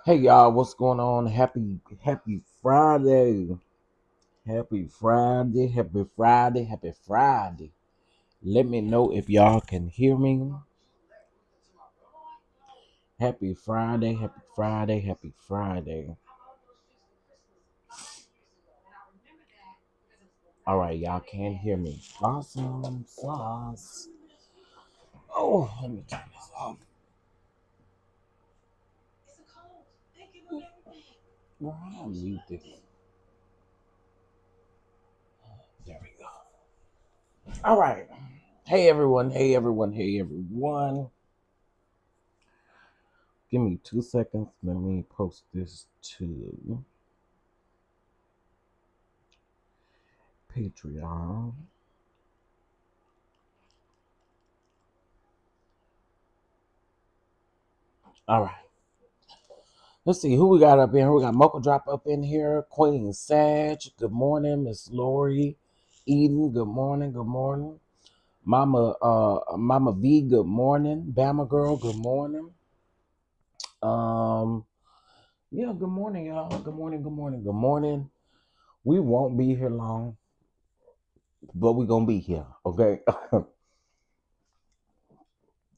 Hey y'all, what's going on? Happy Friday. Happy Friday. Happy Friday. Happy Friday. Let me know if y'all can hear me. Happy Friday. Happy Friday. Happy Friday. All right, y'all can hear me. Awesome sauce. Oh, let me turn this off. Well, I'll mute this. There we go. All right. Hey everyone. Hey everyone. Hey everyone. Give me 2 seconds. Let me post this to Patreon. All right. Let's see who we got up in here. We got Mocha Drop up in here. Queen Sag. Good morning. Miss Lori. Eden. Good morning. Good morning. Mama V. Good morning. Bama Girl. Good morning. Um. Yeah. Good morning, y'all. Good morning. Good morning. Good morning. We won't be here long, but we're gonna be here. Okay.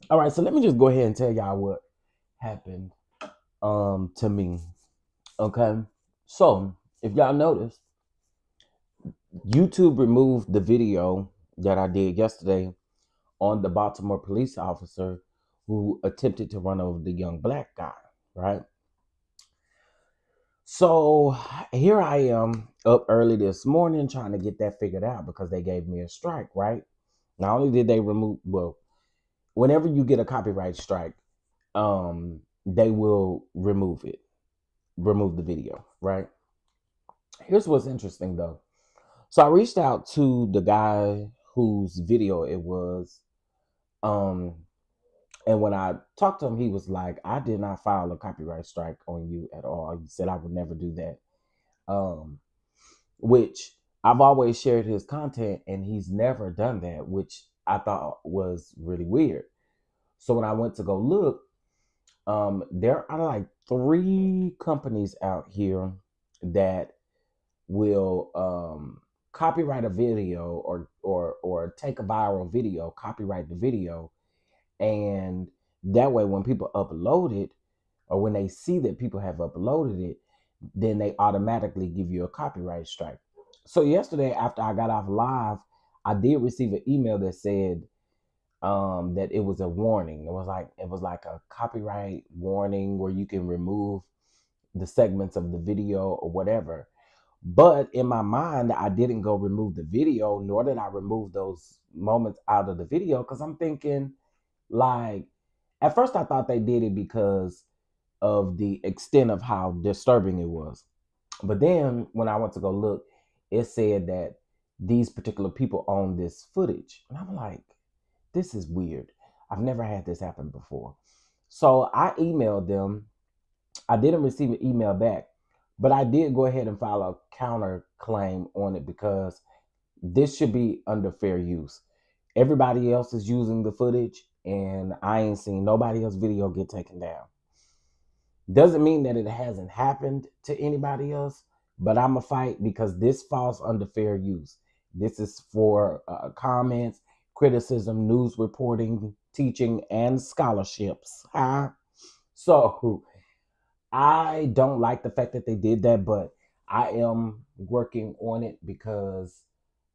All right. So let me just go ahead and tell y'all what happened. To me. Okay. So if y'all noticed, YouTube removed the video that I did yesterday on the Baltimore police officer who attempted to run over the young black guy, right? So here I am up early this morning trying to get that figured out because they gave me a strike, right? Not only did they remove, well, whenever you get a copyright strike, they will remove the video, right? Here's what's interesting though. So I reached out to the guy whose video it was. And when I talked to him, he was like, I did not file a copyright strike on you at all. He said I would never do that. Which I've always shared his content and he's never done that, which I thought was really weird. So when I went to go look, there are like 3 companies out here that will copyright a video or take a viral video, copyright the video, and that way when people upload it or when they see that people have uploaded it, then they automatically give you a copyright strike. So yesterday after I got off live, I did receive an email that said that it was a warning. It was like a copyright warning where you can remove the segments of the video or whatever. But in my mind, I didn't go remove the video, nor did I remove those moments out of the video because I'm thinking, like, at first I thought they did it because of the extent of how disturbing it was. But then when I went to go look, it said that these particular people own this footage. And I'm like, this is weird. I've never had this happen before. So I emailed them. I didn't receive an email back, but I did go ahead and file a counter claim on it because this should be under fair use. Everybody else is using the footage, and I ain't seen nobody else's video get taken down. Doesn't mean that it hasn't happened to anybody else, but I'm a fight because this falls under fair use. This is for comments, criticism, news reporting, teaching, and scholarships. Huh? So I don't like the fact that they did that, but I am working on it because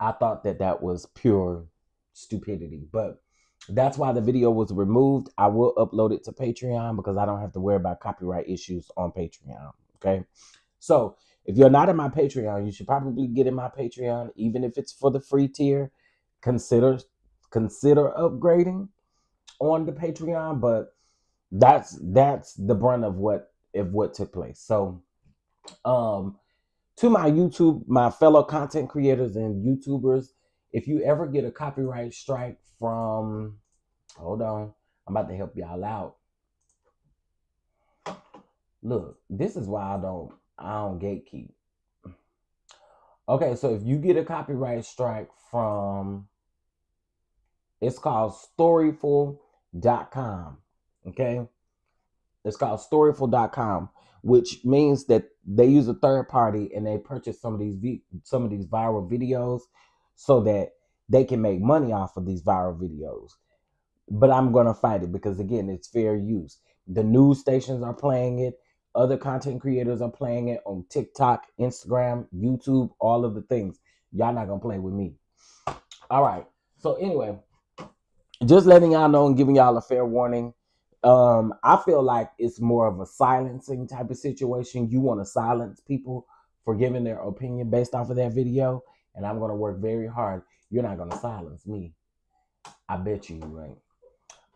I thought that that was pure stupidity. But that's why the video was removed. I will upload it to Patreon because I don't have to worry about copyright issues on Patreon. Okay. So if you're not in my Patreon, you should probably get in my Patreon, even if it's for the free tier. Consider upgrading on the Patreon, but that's the brunt of what took place. So to my fellow content creators and YouTubers, if you ever get a copyright strike from, hold on, I'm about to help y'all out. Look, this is why I don't gatekeep. Okay, so if you get a copyright strike from, it's called storyful.com. Okay. It's called Storyful.com, which means that they use a third party and they purchase some of these viral videos so that they can make money off of these viral videos. But I'm gonna fight it because again, it's fair use. The news stations are playing it. Other content creators are playing it on TikTok, Instagram, YouTube, all of the things. Y'all not gonna play with me. All right. So anyway, just letting y'all know and giving y'all a fair warning. I feel like it's more of a silencing type of situation. You want to silence people for giving their opinion based off of that video, and I'm gonna work very hard. You're not gonna silence me. I bet you ain't.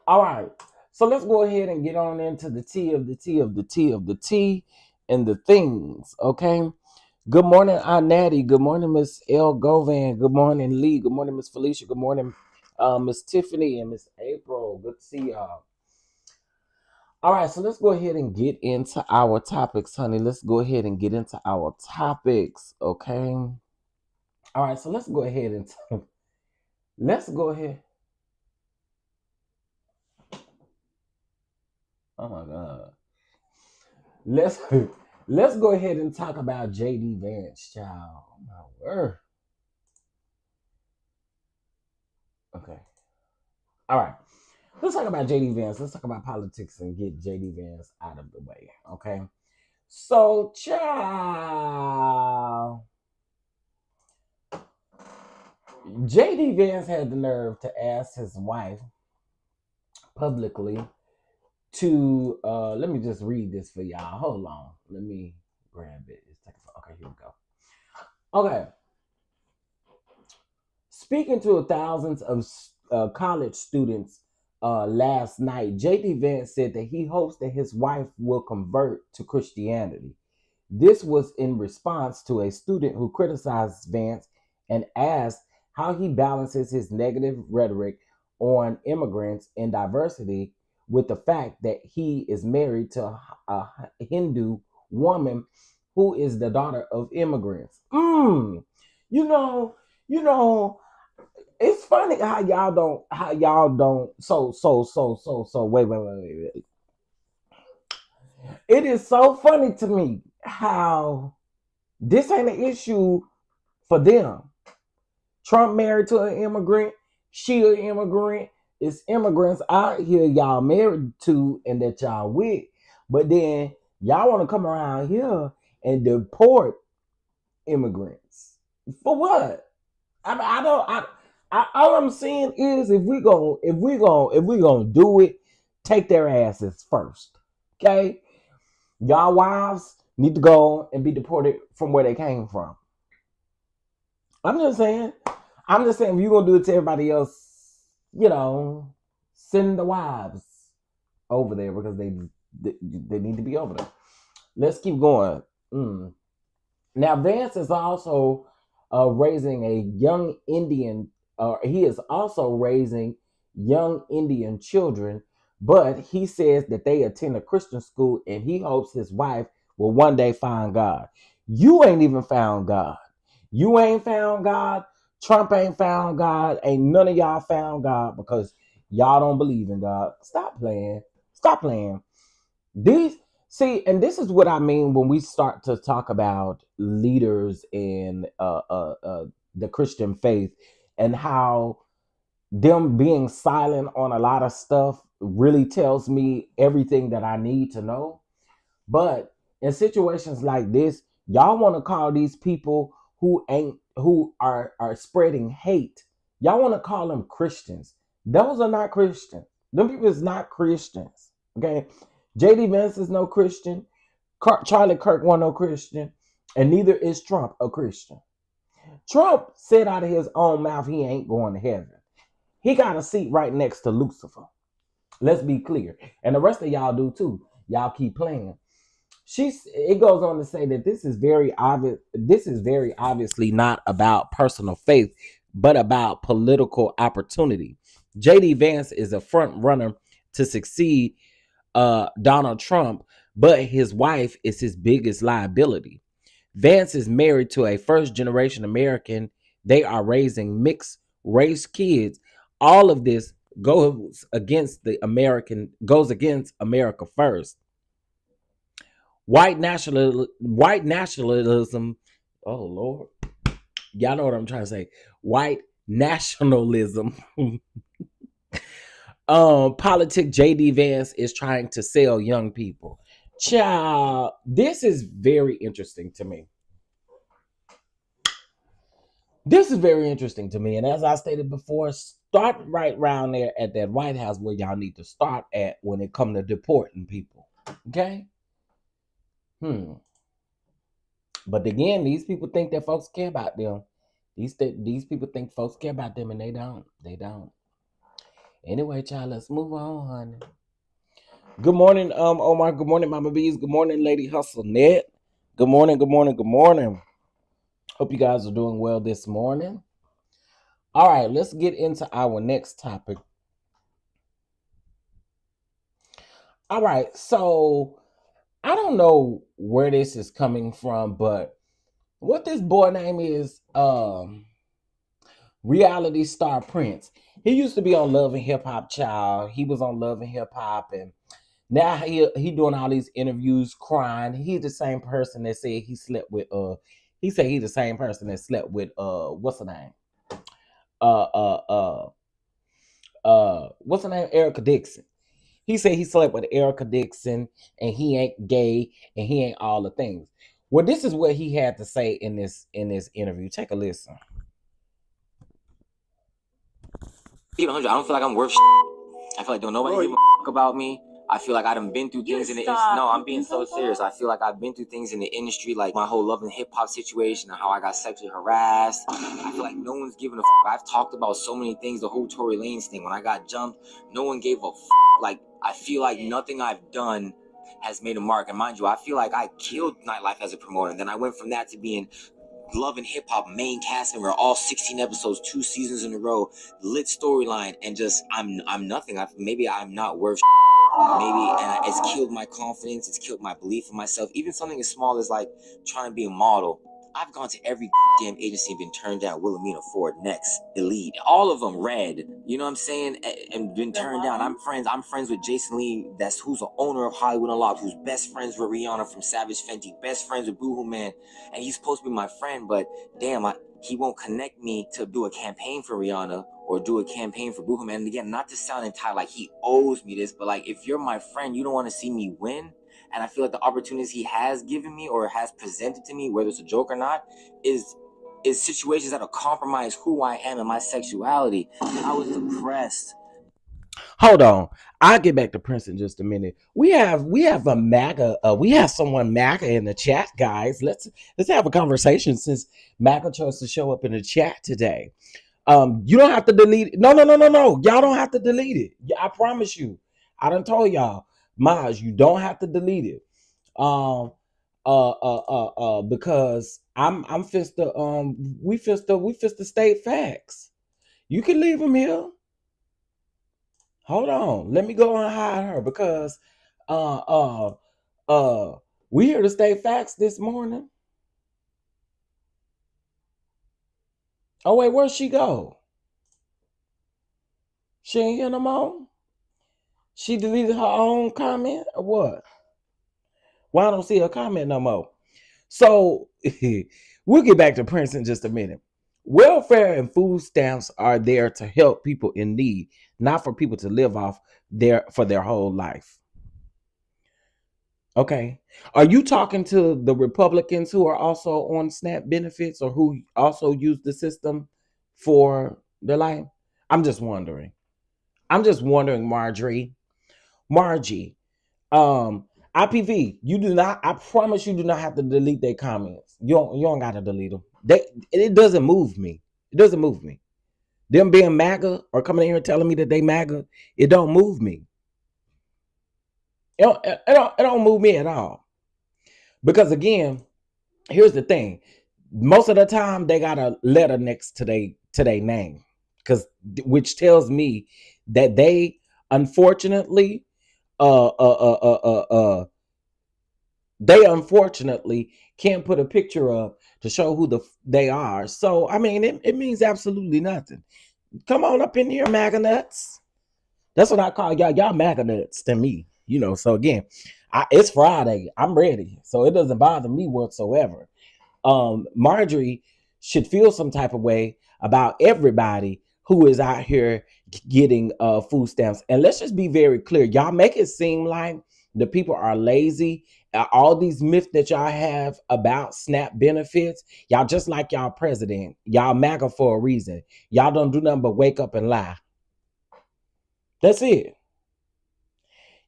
All right. So let's go ahead and get on into the tea of the tea of the tea of the tea and the things. Okay. Good morning, Aunt Natty. Good morning, Miss L. Govan. Good morning, Lee. Good morning, Miss Felicia. Good morning, Miss Tiffany and Miss April. Good to see y'all. All right, so let's go ahead and get into our topics, honey. Let's go ahead and get into our topics, okay? All right, so let's go ahead and let's go ahead. Oh my God. Let's let's go ahead and talk about JD Vance, child. Oh my word. Okay. All right. Let's talk about JD Vance. Let's talk about politics and get JD Vance out of the way. Okay. So, child, JD Vance had the nerve to ask his wife publicly to let me just read this for y'all. Hold on. Let me grab it. Okay, here we go. Okay. Speaking to thousands of college students last night, J.D. Vance said that he hopes that his wife will convert to Christianity. This was in response to a student who criticized Vance and asked how he balances his negative rhetoric on immigrants and diversity with the fact that he is married to a Hindu woman who is the daughter of immigrants. You know, you know, it's funny how y'all don't wait. It is so funny to me how this ain't an issue for them. Trump married to an immigrant, she an immigrant. It's immigrants out here y'all married to and that y'all with. But then y'all want to come around here and deport immigrants. For what? All I'm saying is if we gonna do it, take their asses first. Okay? Y'all wives need to go and be deported from where they came from. I'm just saying if you're gonna do it to everybody else, send the wives over there because they need to be over there. Let's keep going. Now Vance is also raising a young Indian. He is also raising young Indian children, but he says that they attend a Christian school and he hopes his wife will one day find God. You ain't even found God. You ain't found God. Trump ain't found God. Ain't none of y'all found God because y'all don't believe in God. Stop playing. Stop playing. And this is what I mean when we start to talk about leaders in the Christian faith and how them being silent on a lot of stuff really tells me everything that I need to know. But in situations like this, y'all want to call these people who are spreading hate. Y'all want to call them Christians. Those are not Christians. Them people is not Christians. Okay. J.D. Vance is no Christian. Charlie Kirk wasn't no Christian. And neither is Trump a Christian. Trump said out of his own mouth he ain't going to heaven. He got a seat right next to Lucifer. Let's be clear. And the rest of y'all do too. Y'all keep playing. It goes on to say that this is very obvious. This is very obviously not about personal faith, but about political opportunity. J.D. Vance is a front runner to succeed Donald Trump, but his wife is his biggest liability. Vance is married to a first generation American. They are raising mixed race kids. All of this goes against America first. white nationalism. Oh Lord, y'all know what I'm trying to say. White nationalism. Politic JD Vance is trying to sell young people. Child, this is very interesting to me. This is very interesting to me. And as I stated before, start right around there at that White House where y'all need to start at when it comes to deporting people. Okay? But again, these people think that folks care about them. These people think folks care about them, and they don't. They don't. Anyway, child, let's move on, honey. Good morning, Omar. Good morning, Mama Bees. Good morning, Lady Hustle Net. Good morning, good morning, good morning. Hope you guys are doing well this morning. All right, let's get into our next topic. All right, so I don't know where this is coming from, but what this boy name is, reality star Prince. He used to be on Love and Hip Hop, child. He was on Love and Hip Hop, and now he doing all these interviews crying. He's the same person that said he slept with he said he's the same person that slept with what's her name? What's her name? Erica Dixon. He said he slept with Erica Dixon and he ain't gay and he ain't all the things. Well, this is what he had to say in this interview. Take a listen. Even 100, I don't feel like I'm worth I feel like don't nobody give a fuck about me. I feel like I done been through things in the industry. No, I'm being so serious. I feel like I've been through things in the industry, like my whole love and hip hop situation and how I got sexually harassed. I feel like no one's giving a fuck. I've talked about so many things, the whole Tory Lanez thing. When I got jumped, no one gave a fuck. Like, I feel like nothing I've done has made a mark. And mind you, I feel like I killed nightlife as a promoter. And then I went from that to being Love and Hip Hop main cast member, all 16 episodes, 2 seasons in a row, lit storyline, and just I'm nothing. Maybe I'm not worth and it's killed my confidence. It's killed my belief in myself. Even something as small as like trying to be a model. I've gone to every damn agency and been turned down. Wilhelmina Ford, Next, Elite, all of them red. You know what I'm saying? And been turned down. I'm friends with Jason Lee, who's the owner of Hollywood Unlocked, who's best friends with Rihanna from Savage Fenty, best friends with Boohoo Man, and he's supposed to be my friend, but damn, he won't connect me to do a campaign for Rihanna or do a campaign for Boohoo Man. And again, not to sound entitled like he owes me this, but like if you're my friend, you don't want to see me win. And I feel like the opportunities he has given me or has presented to me, whether it's a joke or not, is situations that'll compromise who I am and my sexuality. I was depressed. Hold on. I'll get back to Prince in just a minute. We have a MAGA, we have someone MAGA in the chat, guys. Let's have a conversation since MAGA chose to show up in the chat today. You don't have to delete it. No. Y'all don't have to delete it. I promise you. I done told y'all. Maj, you don't have to delete it. Because I'm fista we fista state facts. You can leave them here. Hold on. Let me go and hide her because we here to state facts this morning. Oh wait, where'd she go? She ain't here no more? She deleted her own comment or what? Why I don't see her comment no more? So we'll get back to Prince in just a minute. Welfare and food stamps are there to help people in need, not for people to live off for their whole life. Okay. Are you talking to the Republicans who are also on SNAP benefits or who also use the system for their life? I'm just wondering, Margie. IPV, you do not. I promise you, do not have to delete their comments. You don't got to delete them. It doesn't move me. It doesn't move me. Them being MAGA or coming in here telling me that they MAGA, it don't move me. It don't move me at all. Because again, here's the thing: most of the time they got a letter next to their name, which tells me that they unfortunately can't put a picture up to show who they are. So I mean, it means absolutely nothing. Come on up in here, MAGA nuts. That's what I call y'all MAGA nuts to me. So again, It's Friday. I'm ready. So it doesn't bother me whatsoever. Marjorie should feel some type of way about everybody who is out here getting food stamps. And let's just be very clear. Y'all make it seem like the people are lazy. All these myths that y'all have about SNAP benefits, y'all just like y'all president. Y'all MAGA for a reason. Y'all don't do nothing but wake up and lie. That's it.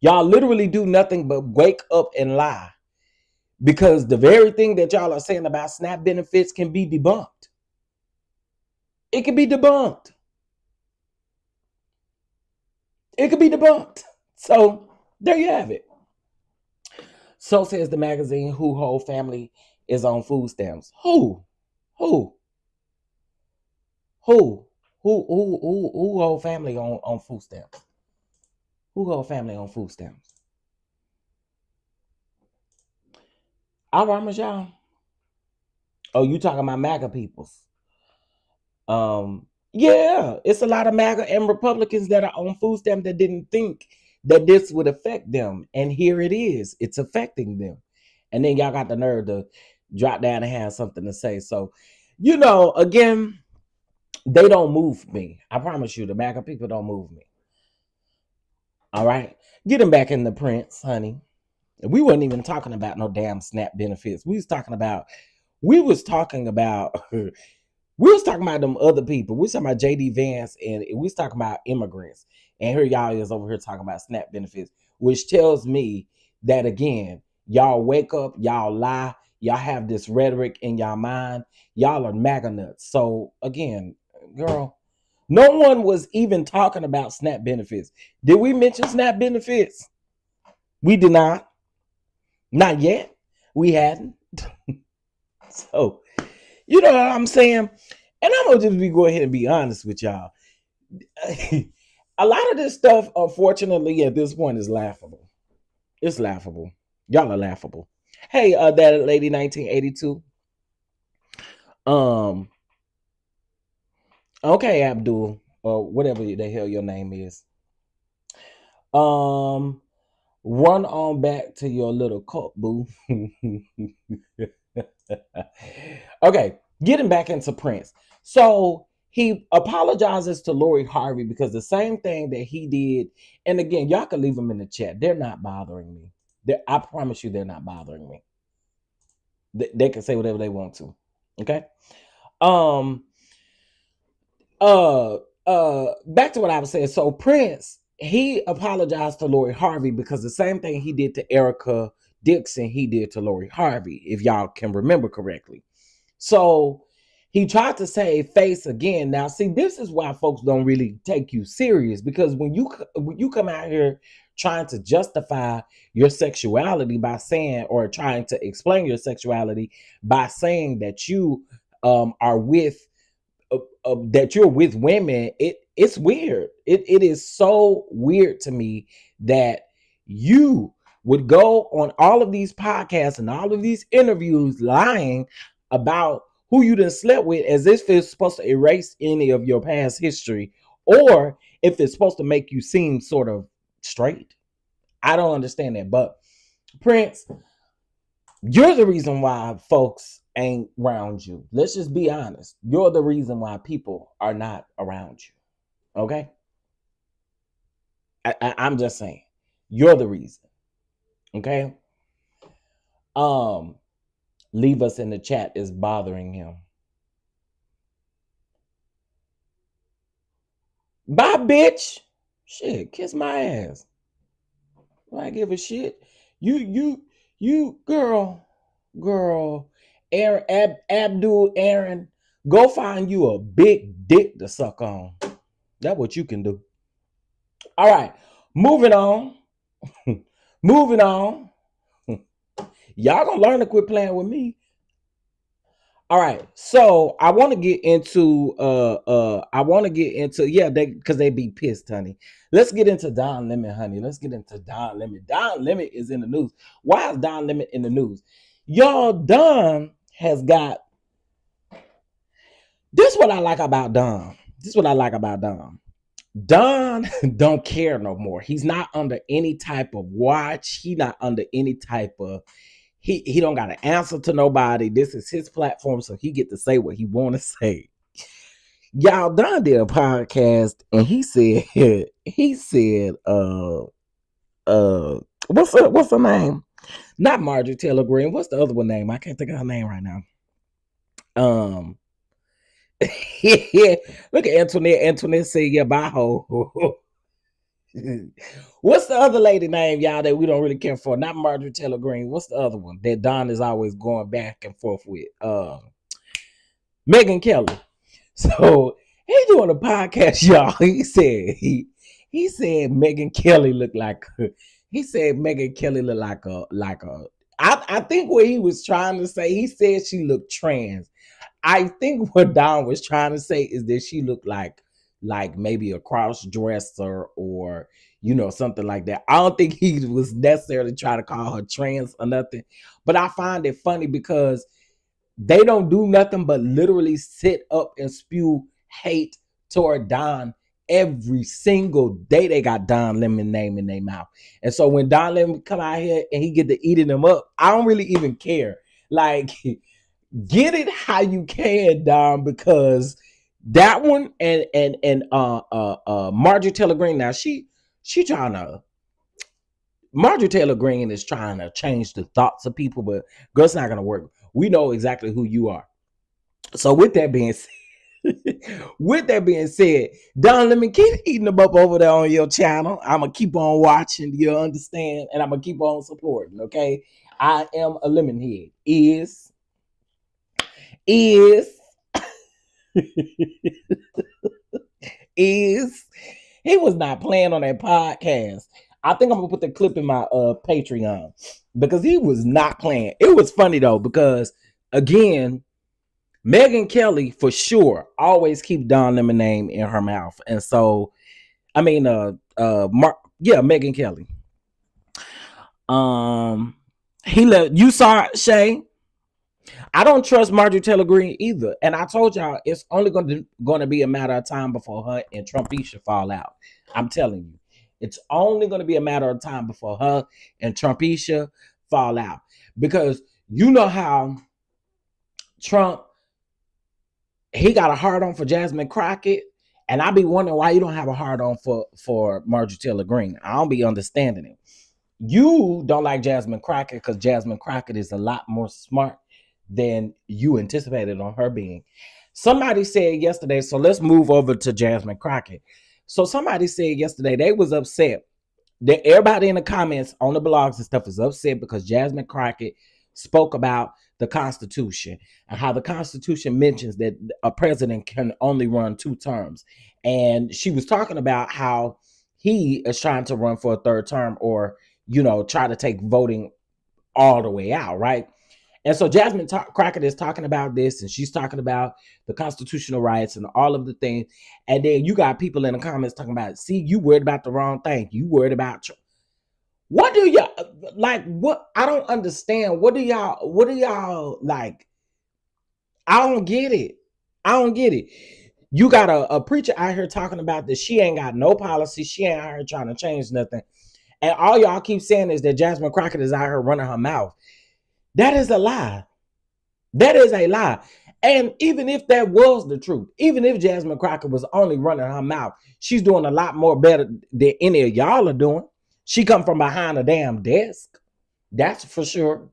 Y'all literally do nothing but wake up and lie. Because the very thing that y'all are saying about SNAP benefits can be debunked. It can be debunked. It could be debunked. So there you have it. So says the magazine who whole family is on food stamps. Who? Who? Who? Who whole family on food stamps? Who whole family on food stamps? I promise y'all. Oh, you talking about MAGA peoples? Yeah, it's a lot of MAGA and Republicans that are on food stamps that didn't think that this would affect them, and here it is. It's affecting them, and then y'all got the nerve to drop down and have something to say. So, again, they don't move me. I promise you, the MAGA people don't move me. All right, get them back in the Prince, honey. We wasn't even talking about no damn SNAP benefits. We was talking about we was talking about them other people. We was talking about JD Vance, and we was talking about immigrants. And here y'all is over here talking about SNAP benefits, which tells me that, again, y'all wake up, y'all lie, y'all have this rhetoric in y'all mind. Y'all are MAGA nuts. So, again, girl, no one was even talking about SNAP benefits. Did we mention SNAP benefits? We did not. Not yet. We hadn't. So, you know what I'm saying? And I'm gonna just go ahead and be honest with y'all. A lot of this stuff, unfortunately, at this point is laughable. It's laughable. Y'all are laughable. Hey, that lady 1982. Okay, Abdul, or whatever the hell your name is. Run on back to your little cup, boo. Okay, getting back into Prince. So he apologizes to Lori Harvey because the same thing that he did, and again, y'all can leave them in the chat. They're not bothering me. I promise you, they're not bothering me. They can say whatever they want to. Okay. Back to what I was saying. So Prince, he apologized to Lori Harvey because the same thing he did to Erica Dixon, he did to Lori Harvey, if y'all can remember correctly. So he tried to save face again. Now, see, this is why folks don't really take you serious, because when you come out here trying to justify your sexuality by saying, or trying to explain your sexuality by saying that you are with that you're with women, it's weird. It is so weird to me that you would go on all of these podcasts and all of these interviews lying about who you done slept with, as if it's supposed to erase any of your past history, or if it's supposed to make you seem sort of straight. I don't understand that. But Prince, you're the reason why folks ain't around you. Let's just be honest. You're the reason why people are not around you. Okay? I'm just saying. You're the reason. Okay? Leave us in the chat is bothering him. Bye, bitch. Shit, kiss my ass. I give a shit. You, girl, Abdul, Aaron, go find you a big dick to suck on. That's what you can do. All right, moving on. Moving on. Y'all gonna learn to quit playing with me. All right, so I want to get into because they be pissed, honey. Let's get into Don Lemon, honey. Let's get into Don Lemon. Don Lemon is in the news. Why is Don Lemon in the news? Y'all, Don has got this. What I like about Don. This is what I like about Don. Don don't care no more. He's not under any type of watch. He not under any type of he don't got to answer to nobody. This is his platform, so he get to say what he want to say. Y'all, Don did a podcast and he said what's her name? Not Marjorie Taylor Greene. What's the other one name? I can't think of her name right now. Look at Antoinette. Antoinette said, yeah, bye ho. What's the other lady name, y'all, that we don't really care for? Not Marjorie Taylor Greene. What's the other one that Don is always going back and forth with? Megan Kelly. So he doing a podcast, y'all. He said Megan Kelly looked like he said Megan Kelly looked like a I think what he was trying to say, he said she looked trans. I think what Don was trying to say is that she looked like maybe a cross dresser or something like that. I don't think he was necessarily trying to call her trans or nothing, but I find it funny because they don't do nothing but literally sit up and spew hate toward Don every single day. They got Don Lemon name in their mouth, and so when Don Lemon come out here and he get to eating them up, I don't really even care. Like, get it how you can, Don, because that one and Marjorie Taylor Greene. Now she trying to Marjorie Taylor Greene is trying to change the thoughts of people, but girl, it's not gonna work. We know exactly who you are. So with that being said, Don, let me keep eating them up over there on your channel. I'm gonna keep on watching. You understand, and I'm gonna keep on supporting. Okay, I am a lemon head. Is he was not playing on that podcast. I think I'm gonna put the clip in my Patreon because he was not playing. It was funny though, because again, Megan Kelly for sure always keep Don Lemon name in her mouth. And so I mean Megan Kelly. He left. You saw it, Shay. I don't trust Marjorie Taylor Greene either. And I told y'all it's only going to be a matter of time before her and Trumpisha fall out. I'm telling you. It's only going to be a matter of time before her and Trumpisha fall out. Because you know how Trump, he got a hard on for Jasmine Crockett. And I be wondering why you don't have a hard on for Marjorie Taylor Greene. I don't be understanding it. You don't like Jasmine Crockett because Jasmine Crockett is a lot more smart than you anticipated on her being. Somebody said yesterday, so let's move over to Jasmine Crockett. So somebody said yesterday they was upset that everybody in the comments on the blogs and stuff is upset because Jasmine Crockett spoke about the Constitution and how the Constitution mentions that a president can only run 2 terms. And she was talking about how he is trying to run for a 3rd term or, try to take voting all the way out, right? And so Jasmine Crockett is talking about this, and she's talking about the constitutional rights and all of the things. And then you got people in the comments talking about, see, you worried about the wrong thing. You worried about what do y'all like? What I don't understand. What do y'all like? I don't get it. You got a preacher out here talking about that she ain't got no policy. She ain't out here trying to change nothing. And all y'all keep saying is that Jasmine Crockett is out here running her mouth. That is a lie. That is a lie. And even if that was the truth, even if Jasmine Crockett was only running her mouth, she's doing a lot more better than any of y'all are doing. She come from behind a damn desk. That's for sure.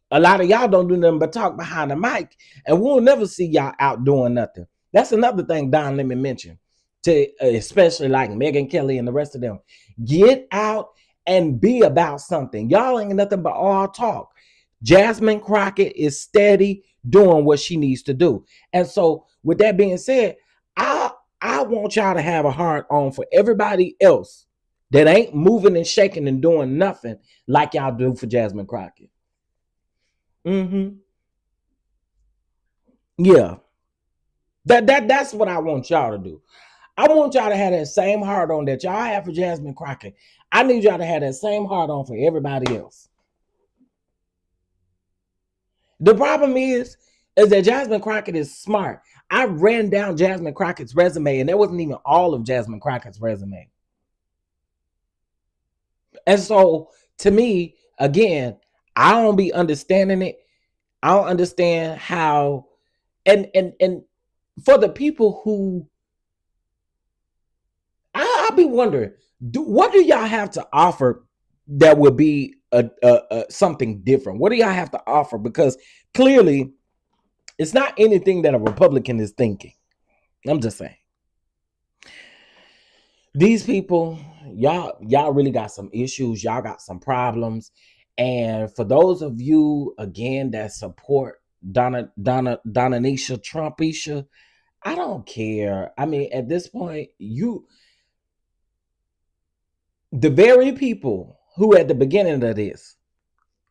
A lot of y'all don't do nothing but talk behind the mic, and we'll never see y'all out doing nothing. That's another thing Don Lemon mentioned, to especially like Megan Kelly and the rest of them. Get out and be about something. Y'all ain't nothing but all talk. Jasmine Crockett is steady doing what she needs to do. And so with that being said, I want y'all to have a heart on for everybody else that ain't moving and shaking and doing nothing like y'all do for Jasmine Crockett. Yeah. That's what I want y'all to do. I want y'all to have that same heart on that y'all have for Jasmine Crockett. I need y'all to have that same heart on for everybody else. The problem is that Jasmine Crockett is smart. I ran down Jasmine Crockett's resume, and that wasn't even all of Jasmine Crockett's resume. And so, to me, again, I don't be understanding it. I don't understand how, and for the people who, I'll be wondering, what do y'all have to offer that would be a something different? What do y'all have to offer? Because clearly, it's not anything that a Republican is thinking. I'm just saying. These people, y'all really got some issues. Y'all got some problems. And for those of you, again, that support Donanisha Trumpisha, I don't care. I mean, at this point, the very people who at the beginning of this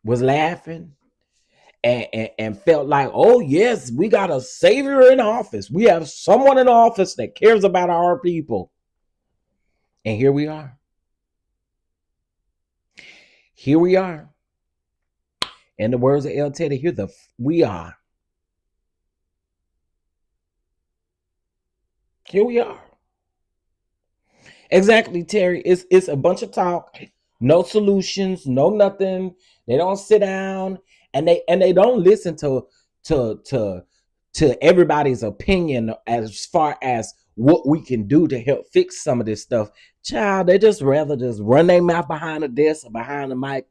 was laughing and felt like, oh yes, we got a savior in office. We have someone in office that cares about our people. And here we are. Here we are. In the words of El Teddy, we are. Here we are. Exactly, Terry. It's a bunch of talk, no solutions, no nothing. They don't sit down and they don't listen to everybody's opinion as far as what we can do to help fix some of this stuff. Child, they just rather just run their mouth behind the desk or behind the mic,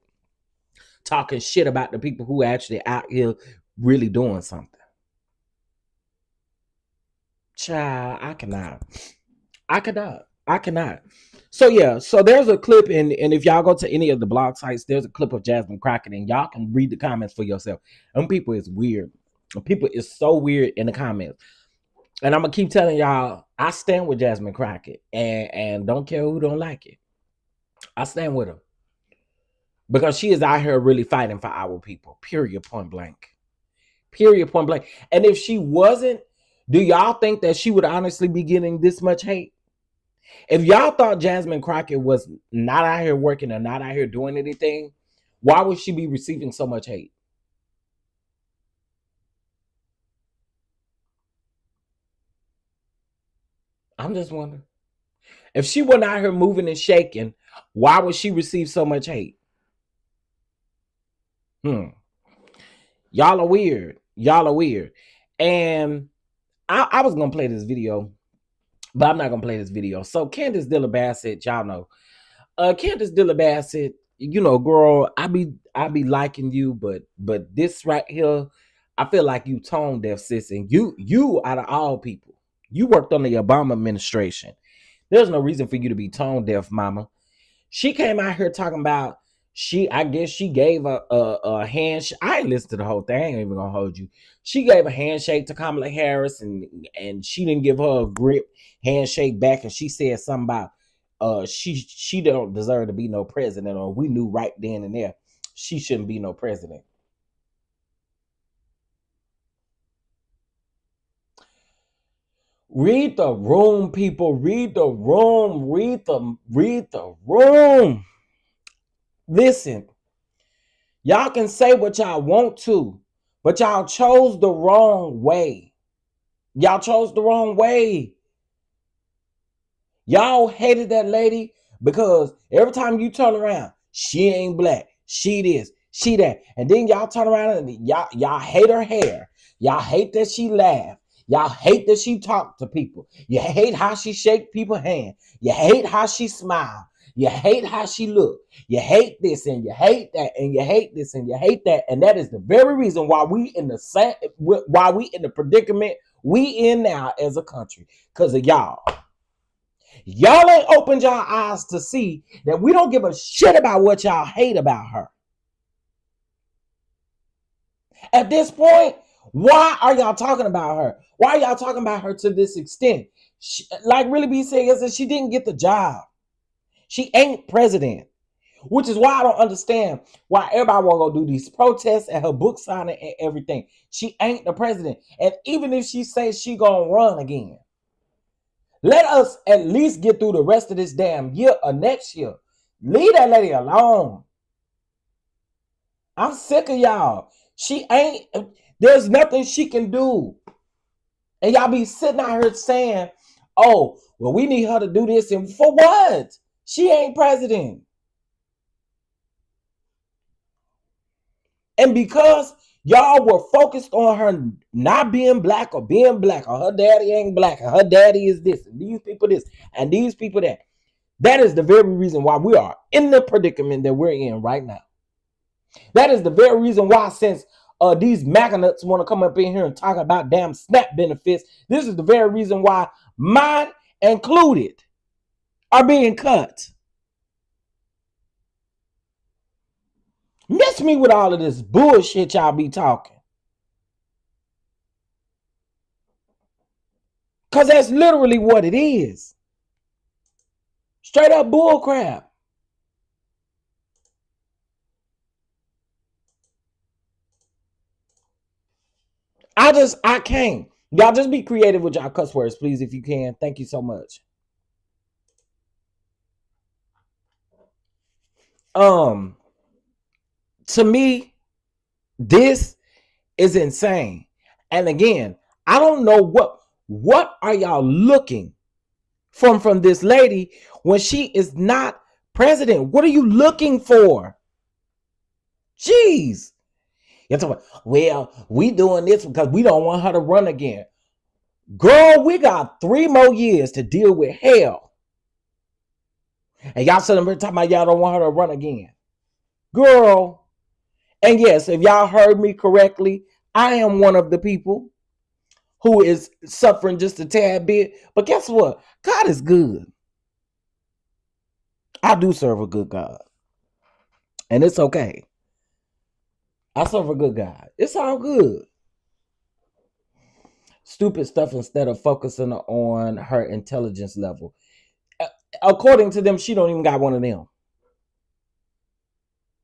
talking shit about the people who actually out here really doing something. Child, I cannot. So yeah, so there's a clip, and if y'all go to any of the blog sites, there's a clip of Jasmine Crockett, and y'all can read the comments for yourself. Them people is weird. People is so weird in the comments. And I'm gonna keep telling y'all, I stand with Jasmine Crockett, and don't care who don't like it. I stand with her. Because she is out here really fighting for our people. Period, point blank. Period, point blank. And if she wasn't, do y'all think that she would honestly be getting this much hate? If y'all thought Jasmine Crockett was not out here working or not out here doing anything, why would she be receiving so much hate? I'm just wondering. If she wasn't out here moving and shaking, why would she receive so much hate? Y'all are weird. Y'all are weird. And I was going to play this video, but I'm not going to play this video. So Candace Dilla Bassett, y'all know. Candace Dilla Bassett, you know, girl, I be liking you, but this right here, I feel like you tone deaf, sis. And you out of all people, you worked on the Obama administration. There's no reason for you to be tone deaf, mama. She came out here talking about, I guess she gave a handshake. I ain't listened to the whole thing. I ain't even gonna hold you. She gave a handshake to Kamala Harris, and she didn't give her a grip handshake back, and she said something about she don't deserve to be no president, or we knew right then and there she shouldn't be no president. Read the room, people. Read the room. Read the room. Listen, y'all can say what y'all want to, but y'all chose the wrong way. Y'all chose the wrong way. Y'all hated that lady because every time you turn around, she ain't black. She this, she that. And then y'all turn around and y'all hate her hair. Y'all hate that she laughed. Y'all hate that she talked to people. You hate how she shake people's hand. You hate how she smile. You hate how she look. You hate this and you hate that and you hate this and you hate that. And that is the very reason why we in the predicament we in now as a country. Because of y'all. Y'all ain't opened y'all eyes to see that we don't give a shit about what y'all hate about her. At this point, why are y'all talking about her? Why are y'all talking about her to this extent? Like really be saying that she didn't get the job. She ain't president. Which is why I don't understand why everybody want to go do these protests and her book signing and everything. She ain't the president. And even if she says she gonna run again, let us at least get through the rest of this damn year or next year. Leave that lady alone. I'm sick of y'all. There's nothing she can do. And y'all be sitting out here saying, oh, well, we need her to do this. And for what? She ain't president. And because y'all were focused on her not being black, or her daddy ain't black, and her daddy is this, and these people this, and these people that. That is the very reason why we are in the predicament that we're in right now. That is the very reason why, since these MAGA nuts want to come up in here and talk about damn SNAP benefits, this is the very reason why mine included are being cut. Miss me with all of this bullshit y'all be talking. Because that's literally what it is. Straight up bull crap. I can't. Y'all just be creative with y'all cuss words, please, if you can. Thank you so much. To me, this is insane. And again, I don't know what are y'all looking from this lady when she is not president. What are you looking for? Jeez. You're talking about, well, we doing this because we don't want her to run again. Girl, we got 3 more years to deal with hell. And y'all sitting here talking about y'all don't want her to run again. Girl. And yes, if y'all heard me correctly, I am one of the people who is suffering just a tad bit. But guess what? God is good. I do serve a good God. And it's okay. I serve a good God. It's all good. Stupid stuff instead of focusing on her intelligence level. According to them, she don't even got one of them.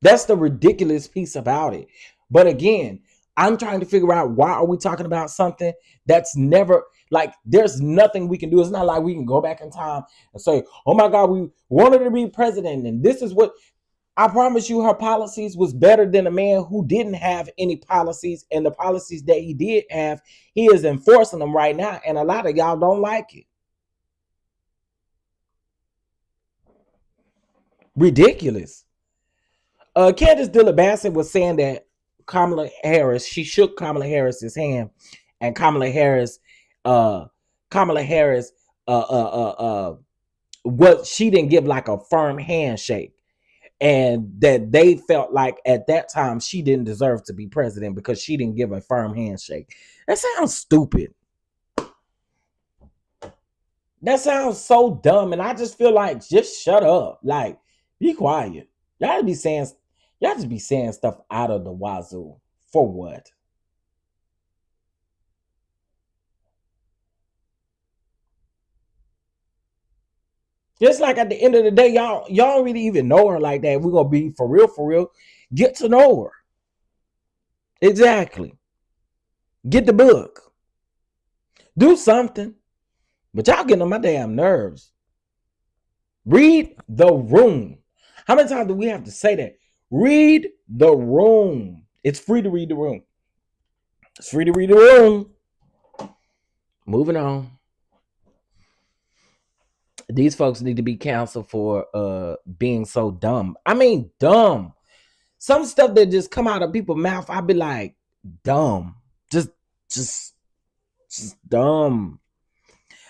That's the ridiculous piece about it. But again, I'm trying to figure out, why are we talking about something that's never, like, there's nothing we can do. It's not like we can go back in time and say, oh my God, we wanted to be president, and this is what. I promise you, her policies was better than a man who didn't have any policies, and the policies that he did have, he is enforcing them right now, and a lot of y'all don't like it. Ridiculous. Candace Dillard Bassett was saying that Kamala Harris, she shook Kamala Harris's hand, and Kamala Harris, what she didn't give like a firm handshake. And that they felt like at that time she didn't deserve to be president because she didn't give a firm handshake. That sounds stupid. That sounds so dumb. And I just feel like, just shut up. Like, be quiet. Y'all just be saying stuff out of the wazoo. For what? Just like at the end of the day, y'all don't really even know her like that. We're gonna be for real. Get to know her. Exactly. Get the book. Do something. But y'all getting on my damn nerves. Read the room. How many times do we have to say that? Read the room. It's free to read the room. It's free to read the room. Moving on. These folks need to be canceled for being so dumb. I mean, dumb. Some stuff that just come out of people's mouth, I'd be like, dumb. Just dumb.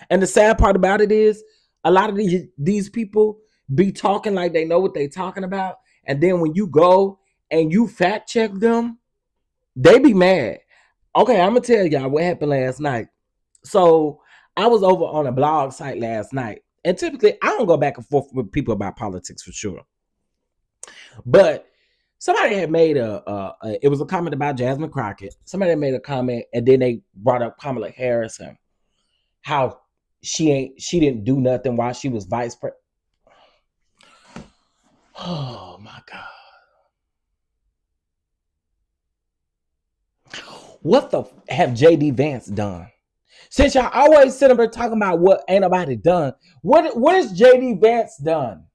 And the sad part about it is, a lot of these people be talking like they know what they talking about. And then when you go and you fact check them, they be mad. Okay, I'm going to tell y'all what happened last night. So I was over on a blog site last night. And typically, I don't go back and forth with people about politics for sure. But somebody had made it was a comment about Jasmine Crockett. Somebody had made a comment, and then they brought up Kamala Harris and how she didn't do nothing while she was vice president. Oh my God. What the have JD Vance done? Since y'all always sit up here talking about what ain't nobody done, what has JD Vance done?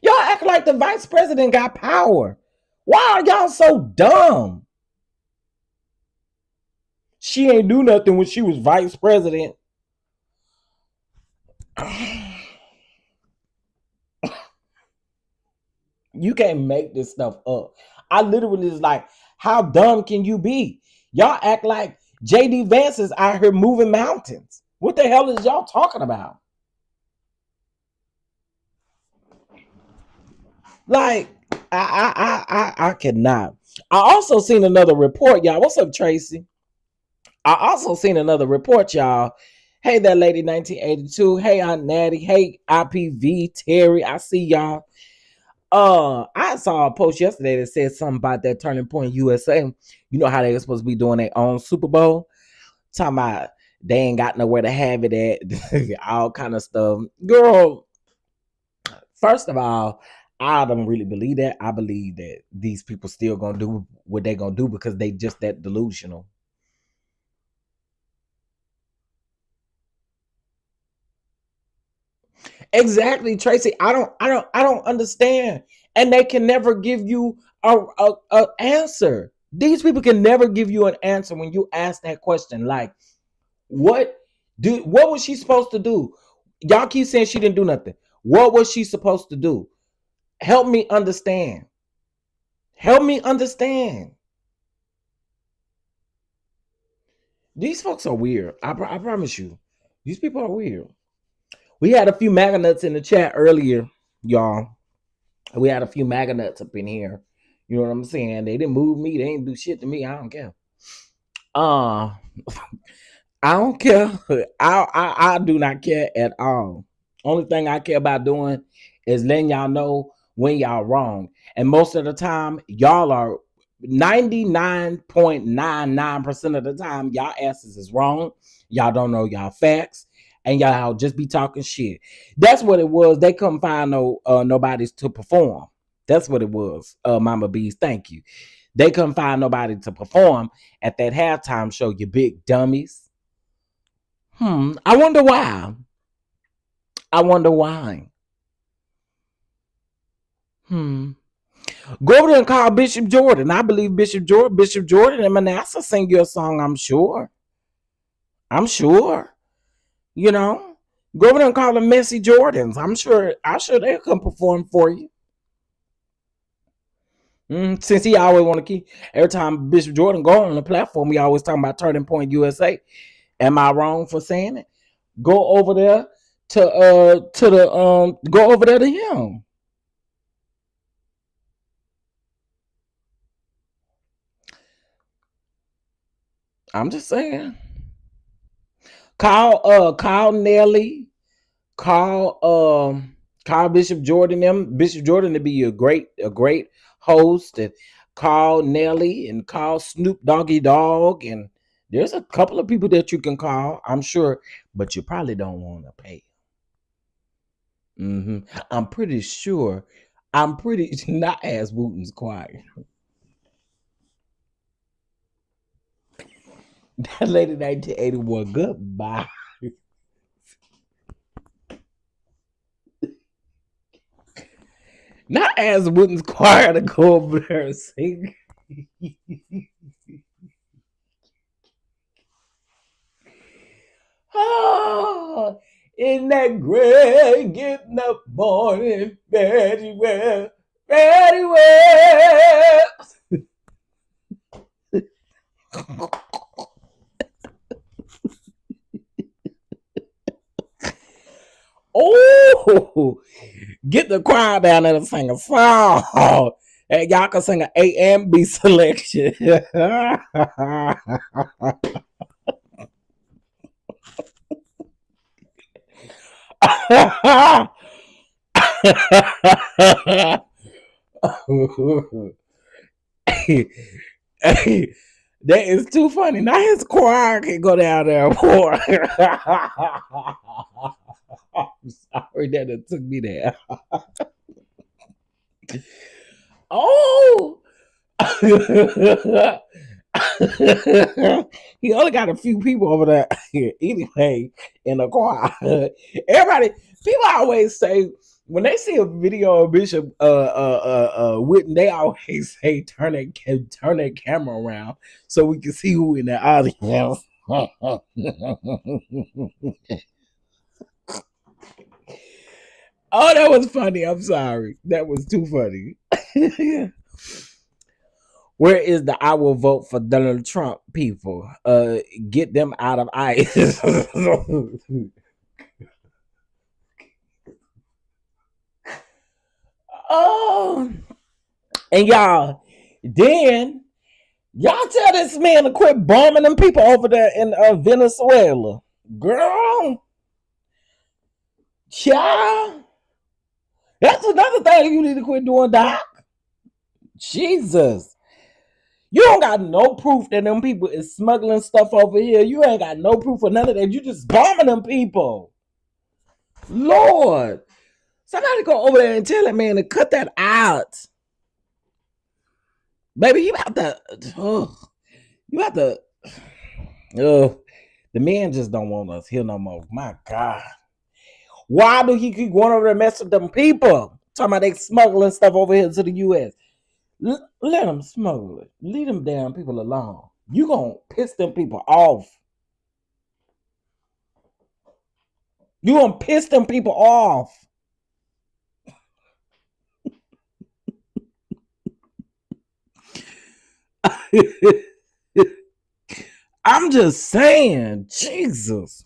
Y'all act like the vice president got power. Why are y'all so dumb? She ain't do nothing when she was vice president. You can't make this stuff up. I literally is like, how dumb can you be? Y'all act like JD Vance is out here moving mountains. What the hell is y'all talking about? Like, I cannot. I also seen another report, y'all. What's up, Tracy? I also seen another report, y'all. Hey, that lady 1982. Hey, Aunt Natty. Hey, IPV Terry. I see y'all. I saw a post yesterday that said something about that Turning Point USA. You know how they were supposed to be doing their own Super Bowl? Talking about they ain't got nowhere to have it at, all kind of stuff. Girl, first of all, I don't really believe that. I believe that these people still gonna do what they gonna do because they just that delusional. Exactly, Tracy. I don't understand. And they can never give you a answer. These people can never give you an answer when you ask that question. Like, what was she supposed to do? Y'all keep saying she didn't do nothing. What was she supposed to do? Help me understand. Help me understand. These folks are weird. I promise you. These people are weird. We had a few MAGA nuts in the chat earlier, y'all. We had a few MAGA nuts up in here. You know what I'm saying? They didn't move me. They didn't do shit to me. I don't care. I don't care. I do not care at all. Only thing I care about doing is letting y'all know when y'all wrong. And most of the time, y'all are 99.99% of the time, y'all asses is wrong. Y'all don't know y'all facts. And y'all just be talking shit. That's what it was. They couldn't find nobody's to perform. That's what it was. Mama Bees, thank you. They couldn't find nobody to perform at that halftime show, you big dummies. I wonder why. I wonder why. Go over there and call Bishop Jordan. I believe Bishop Jordan and Manasseh sing you a song, I'm sure. You know, go over there and call them Messy Jordans. I'm sure they'll come perform for you. Since he always want to keep, every time Bishop Jordan go on the platform, he always talking about Turning Point USA. Am I wrong for saying it? Go over there to him. I'm just saying. Call Nelly, call Bishop Jordan. Bishop Jordan to be a great host, and call Nelly and call Snoop Doggy Dogg, and there's a couple of people that you can call, I'm sure, but you probably don't want to pay. I'm pretty sure. Not as Wooten's quiet. That lady 1981, goodbye. Not as Wooten's choir to go over there and sing. Oh, in that great getting up morning, very well. Oh, get the choir down there to sing a song. And y'all can sing an A and B selection. That is too funny. Now his choir can go down there for. I'm sorry that it took me there. Oh. He only got a few people over there anyway in the choir. Everybody, people always say when they see a video of Bishop Witten, they always say turn that camera around so we can see who in the audience. Oh, that was funny. I'm sorry. That was too funny. Where is the I will vote for Donald Trump people? Get them out of ICE. Oh, and then y'all tell this man to quit bombing them people over there in Venezuela. Girl, child, that's another thing you need to quit doing, Doc. Jesus. You don't got no proof that them people is smuggling stuff over here. You ain't got no proof of none of that. You just bombing them people. Lord. Somebody go over there and tell that man to cut that out. Baby, you have to. The man just don't want us here no more. My God. Why do he keep going over there messing with them people? Talking about they smuggling stuff over here to the U.S. Let them smuggle it. Leave them damn people alone. You gonna piss them people off. You gonna piss them people off. I'm just saying, Jesus.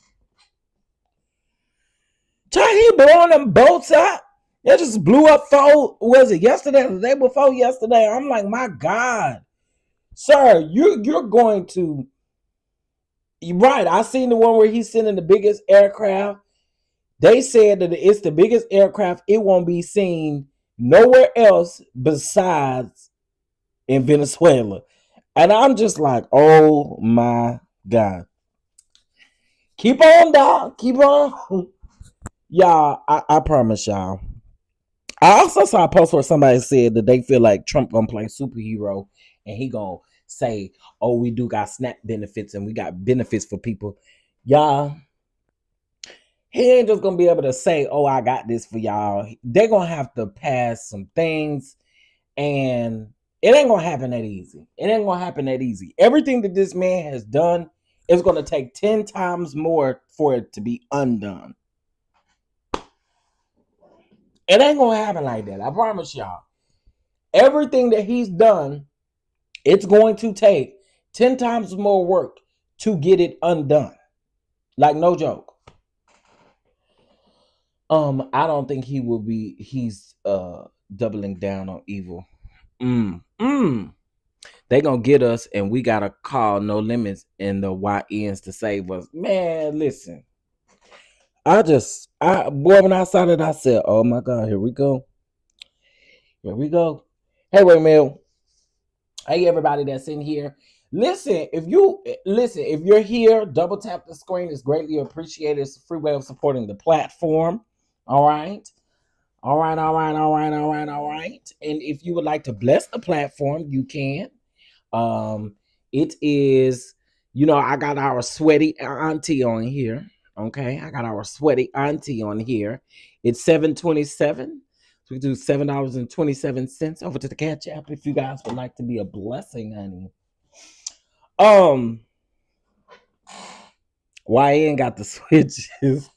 He blowing them boats out. They just blew up was it yesterday or the day before yesterday? I'm like, my God. Sir, you're going to. You're right. I seen the one where he's sending the biggest aircraft. They said that it's the biggest aircraft. It won't be seen nowhere else besides in Venezuela. And I'm just like, oh my God. Keep on, dog. Keep on. Y'all, I promise y'all. I also saw a post where somebody said that they feel like Trump gonna play superhero and he gonna say, oh, we do got SNAP benefits and we got benefits for people. Y'all, he ain't just gonna be able to say, oh, I got this for y'all. They're gonna have to pass some things, and it ain't gonna happen that easy. It ain't gonna happen that easy. Everything that this man has done is gonna take 10 times more for it to be undone. It ain't gonna happen like that. I promise y'all. Everything that he's done, it's going to take 10 times more work to get it undone. Like, no joke. I don't think he's doubling down on evil. They gonna get us, and we gotta call No Limits and the YNs to save us. Man, listen. When I saw that, I said, oh my God, here we go. Here we go. Hey, wait a minute. Hey, everybody that's in here. Listen, if you're here, double tap the screen. It's greatly appreciated. It's a free way of supporting the platform. All right. All right. And if you would like to bless the platform, you can. It is, I got our sweaty auntie on here. Okay, I got our sweaty auntie on here. It's $7.27. So we do $7.27 over to the Catch app if you guys would like to be a blessing, honey. YN got the switches.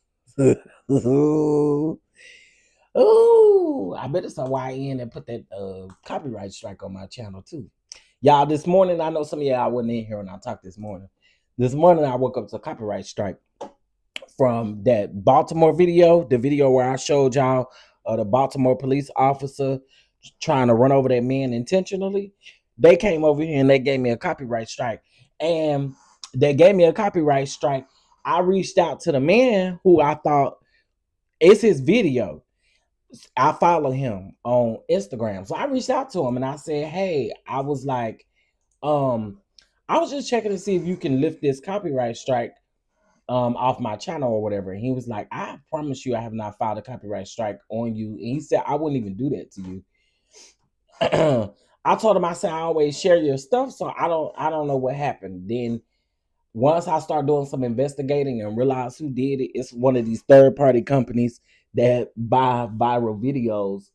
Ooh, I bet it's a YN that put that copyright strike on my channel too. Y'all, this morning, I know some of y'all wasn't in here when I talked this morning. This morning, I woke up to a copyright strike from that Baltimore video, the video where I showed y'all the Baltimore police officer trying to run over that man intentionally. They came over here and they gave me a copyright strike. And they gave me a copyright strike. I reached out to the man who I thought it's his video. I follow him on Instagram. So I reached out to him and I said, hey, I was like, I was just checking to see if you can lift this copyright strike off my channel or whatever. And he was like, I promise you I have not filed a copyright strike on you. And he said, I wouldn't even do that to you. I told him, I said, I always share your stuff, so I don't know what happened. Then once I start doing some investigating and realize who did it, it's one of these third-party companies that buy viral videos.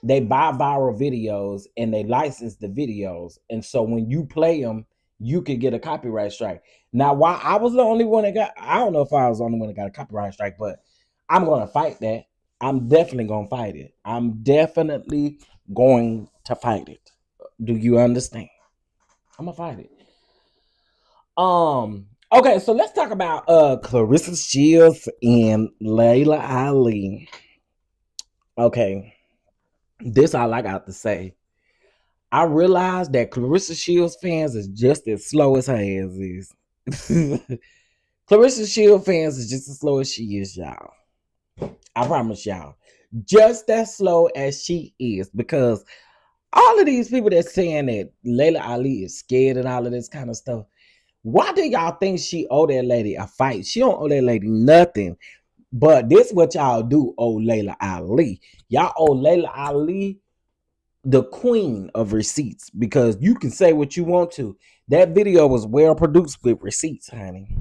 They buy viral videos and they license the videos, and so when you play them, you can get a copyright strike. Now, why I was the only one that got, I don't know if I was the only one that got a copyright strike, but I'm gonna fight that. I'm definitely gonna fight it. I'm definitely going to fight it. Do you understand? I'm gonna fight it. Okay, so let's talk about Clarissa Shields and Layla Ali. Okay, this all I got to say. I realized that Clarissa Shields fans is just as slow as her ass is. Clarissa Shields fans is just as slow as she is, y'all. I promise y'all. Just as slow as she is, because all of these people that's saying that Layla Ali is scared and all of this kind of stuff, why do y'all think she owe that lady a fight? She don't owe that lady nothing. But this what y'all do owe Layla Ali. Y'all owe Layla Ali the queen of receipts, because you can say what you want to. That video was well produced with receipts, honey.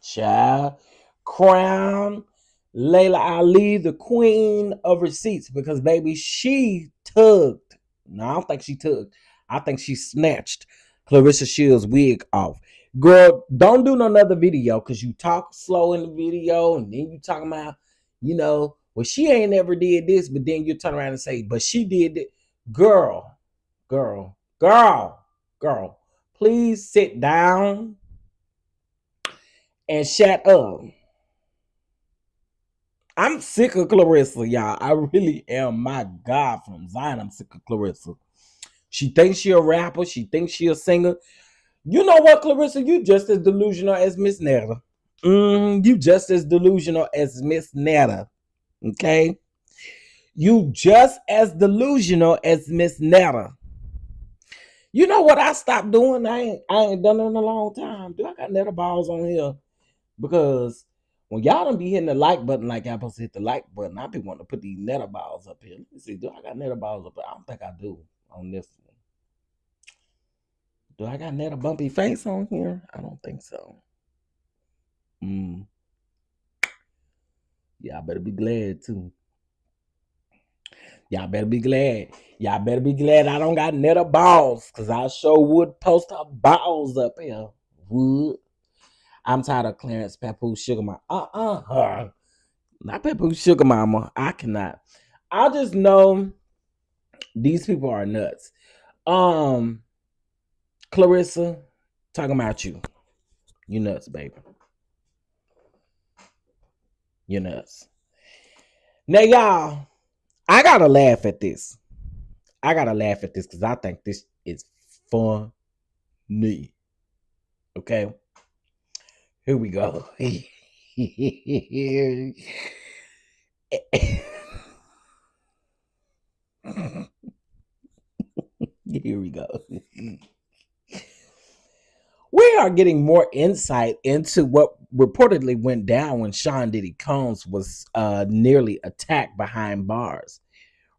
Child, crown Layla Ali the queen of receipts, because baby, she tugged. No, I don't think she tugged. I think she snatched Clarissa Shields' wig off. Girl, don't do another video, because you talk slow in the video and then you talking about, well, she ain't never did this, but then you turn around and say, but she did it. Girl, please sit down and shut up. I'm sick of Clarissa, y'all. I really am. My God, from Zion, I'm sick of Clarissa. She thinks she a rapper. She thinks she a singer. You know what, Clarissa? You just as delusional as Miss Netta. You just as delusional as Miss Netta. Okay? You just as delusional as Miss Netta. You know what I stopped doing? I ain't done it in a long time. Do I got Netta balls on here? Because when y'all don't be hitting the like button like I'm supposed to hit the like button, I be wanting to put these Netta balls up here. Let me see. Do I got Netta balls up here? I don't think I do on this one. Do I got Netta bumpy face on here? I don't think so. Y'all better be glad too. Y'all better be glad. Y'all better be glad I don't got Netta balls, because I sure would post her balls up here. Would. I'm tired of Clarence Papoose Sugar Mama. Not Papoose Sugar Mama. I cannot. I just know these people are nuts. Clarissa, talking about you. You nuts, baby. You nuts. Now, y'all, I gotta laugh at this. Because I think this is funny. Okay? Here we go. Here we go. We are getting more insight into what reportedly went down when Sean Diddy Combs was nearly attacked behind bars.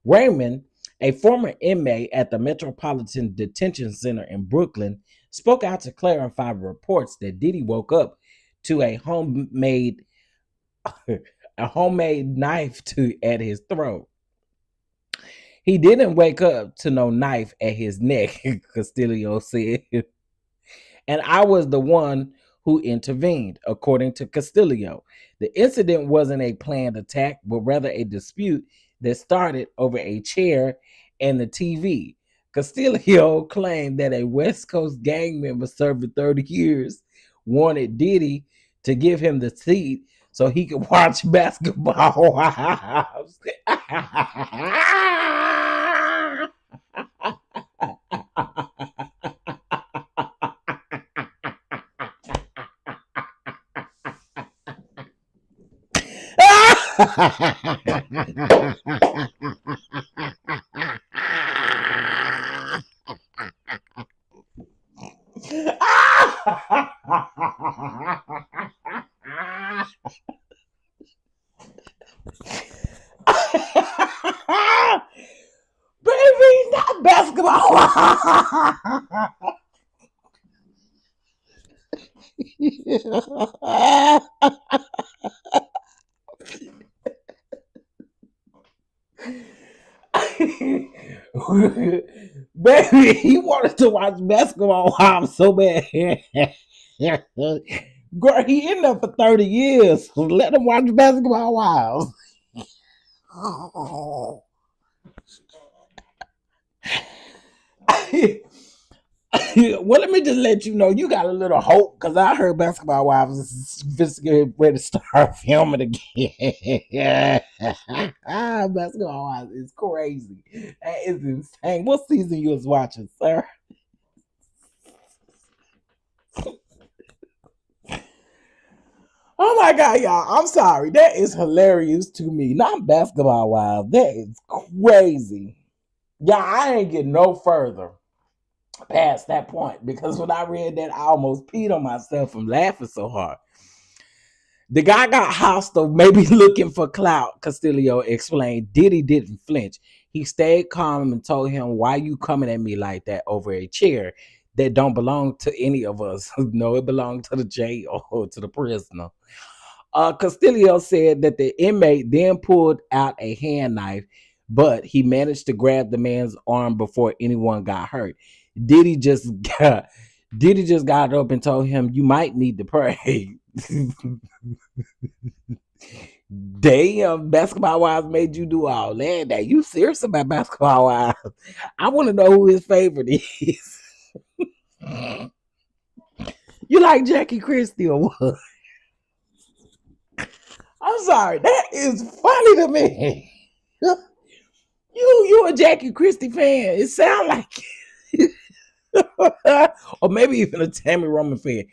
Raymond, a former inmate at the Metropolitan Detention Center in Brooklyn, spoke out to clarify reports that Diddy woke up to a homemade knife at his throat. He didn't wake up to no knife at his neck, Castillo said. And I was the one who intervened, according to Castillo. The incident wasn't a planned attack, but rather a dispute that started over a chair and the TV. Castillo claimed that a West Coast gang member serving 30 years wanted Diddy to give him the seat so he could watch basketball. Baby, not basketball. Baby, he wanted to watch Basketball Wives so bad. Girl, he in there for 30 years. Let him watch Basketball Wives. Well, let me just let you know, you got a little hope, because I heard Basketball Wives is ready to start filming again. Basketball Wives is crazy. That is insane. What season you was watching, sir? Oh my God, y'all. I'm sorry. That is hilarious to me. Not Basketball Wives. That is crazy. Yeah, I ain't get no further past that point, because when I read that, I almost peed on myself from laughing so hard. The guy got hostile, maybe looking for clout, Castillo explained. Diddy didn't flinch. He stayed calm and told him, "Why you coming at me like that over a chair that don't belong to any of us?" No, it belonged to the jail or to the prisoner. Castillo said that the inmate then pulled out a hand knife, but he managed to grab the man's arm before anyone got hurt. Diddy just got up and told him, "You might need to pray." Damn, Basketball Wives made you do all that. Now, you serious about Basketball Wives? I want to know who his favorite is. You like Jackie Christie or what? I'm sorry, that is funny to me. You a Jackie Christie fan? It sound like, or maybe even a Tammy Roman fan.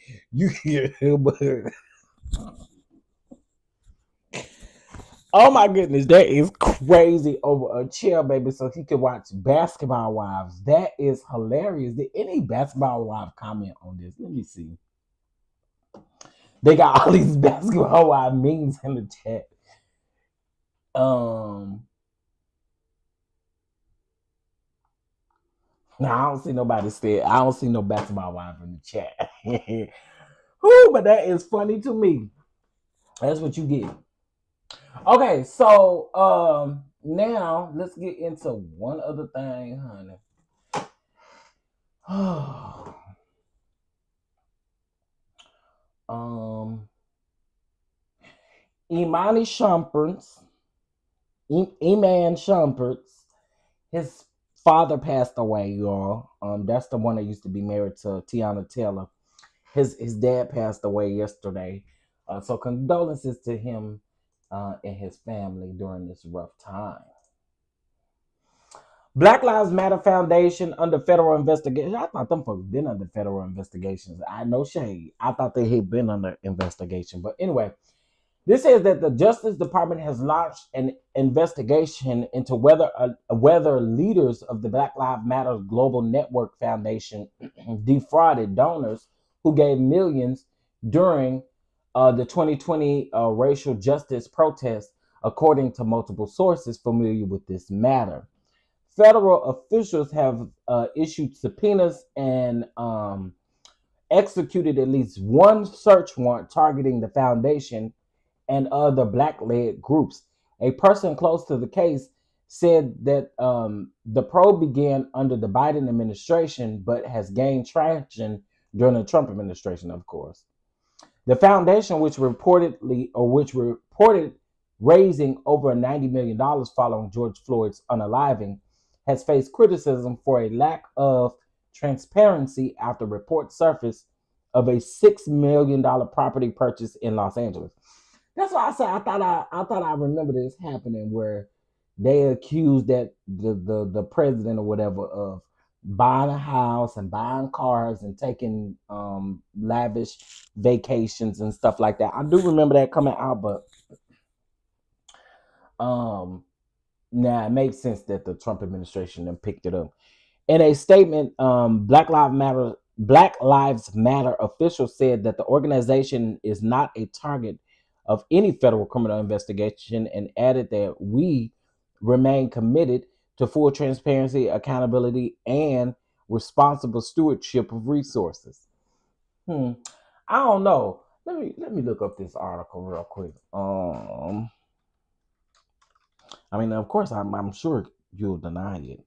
Oh my goodness, that is crazy over a chair, baby, so he could watch Basketball Wives. That is hilarious. Did any Basketball Wives comment on this? Let me see. They got all these Basketball Wives memes in the chat. No, I don't see nobody say. I don't see no Basketball Wives in the chat. Whew, but that is funny to me. That's what you get. Okay, so now let's get into one other thing, honey. Imani Iman Shumpert's, his father passed away, y'all. That's the one that used to be married to Tiana Taylor. His dad passed away yesterday. So condolences to him and his family during this rough time. Black Lives Matter Foundation under federal investigation. I thought them folks been under federal investigations. I no shade. I thought they had been under investigation. But anyway, this says that the Justice Department has launched an investigation into whether leaders of the Black Lives Matter Global Network Foundation defrauded donors who gave millions during the 2020 racial justice protests, according to multiple sources familiar with this matter. Federal officials have issued subpoenas and executed at least one search warrant targeting the foundation and other Black-led groups. A person close to the case said that the probe began under the Biden administration, but has gained traction during the Trump administration, of course. The foundation, which reported raising over $90 million following George Floyd's unaliving, has faced criticism for a lack of transparency after reports surfaced of a $6 million property purchase in Los Angeles. That's why I said I thought I remember this happening, where they accused that the president or whatever of buying a house and buying cars and taking lavish vacations and stuff like that. I do remember that coming out, but now it makes sense that the Trump administration then picked it up. In a statement, Black Lives Matter officials said that the organization is not a target of any federal criminal investigation, and added that we remain committed to full transparency, accountability, and responsible stewardship of resources. I don't know. Let me look up this article real quick. I mean, of course, I'm sure you'll deny it.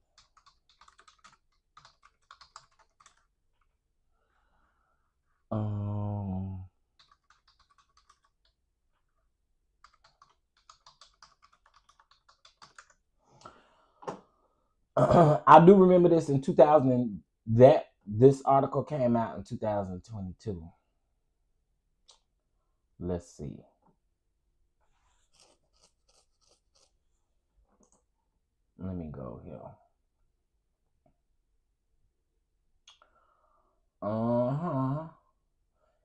I do remember this in 2000. This article came out in 2022. Let's see. Let me go here.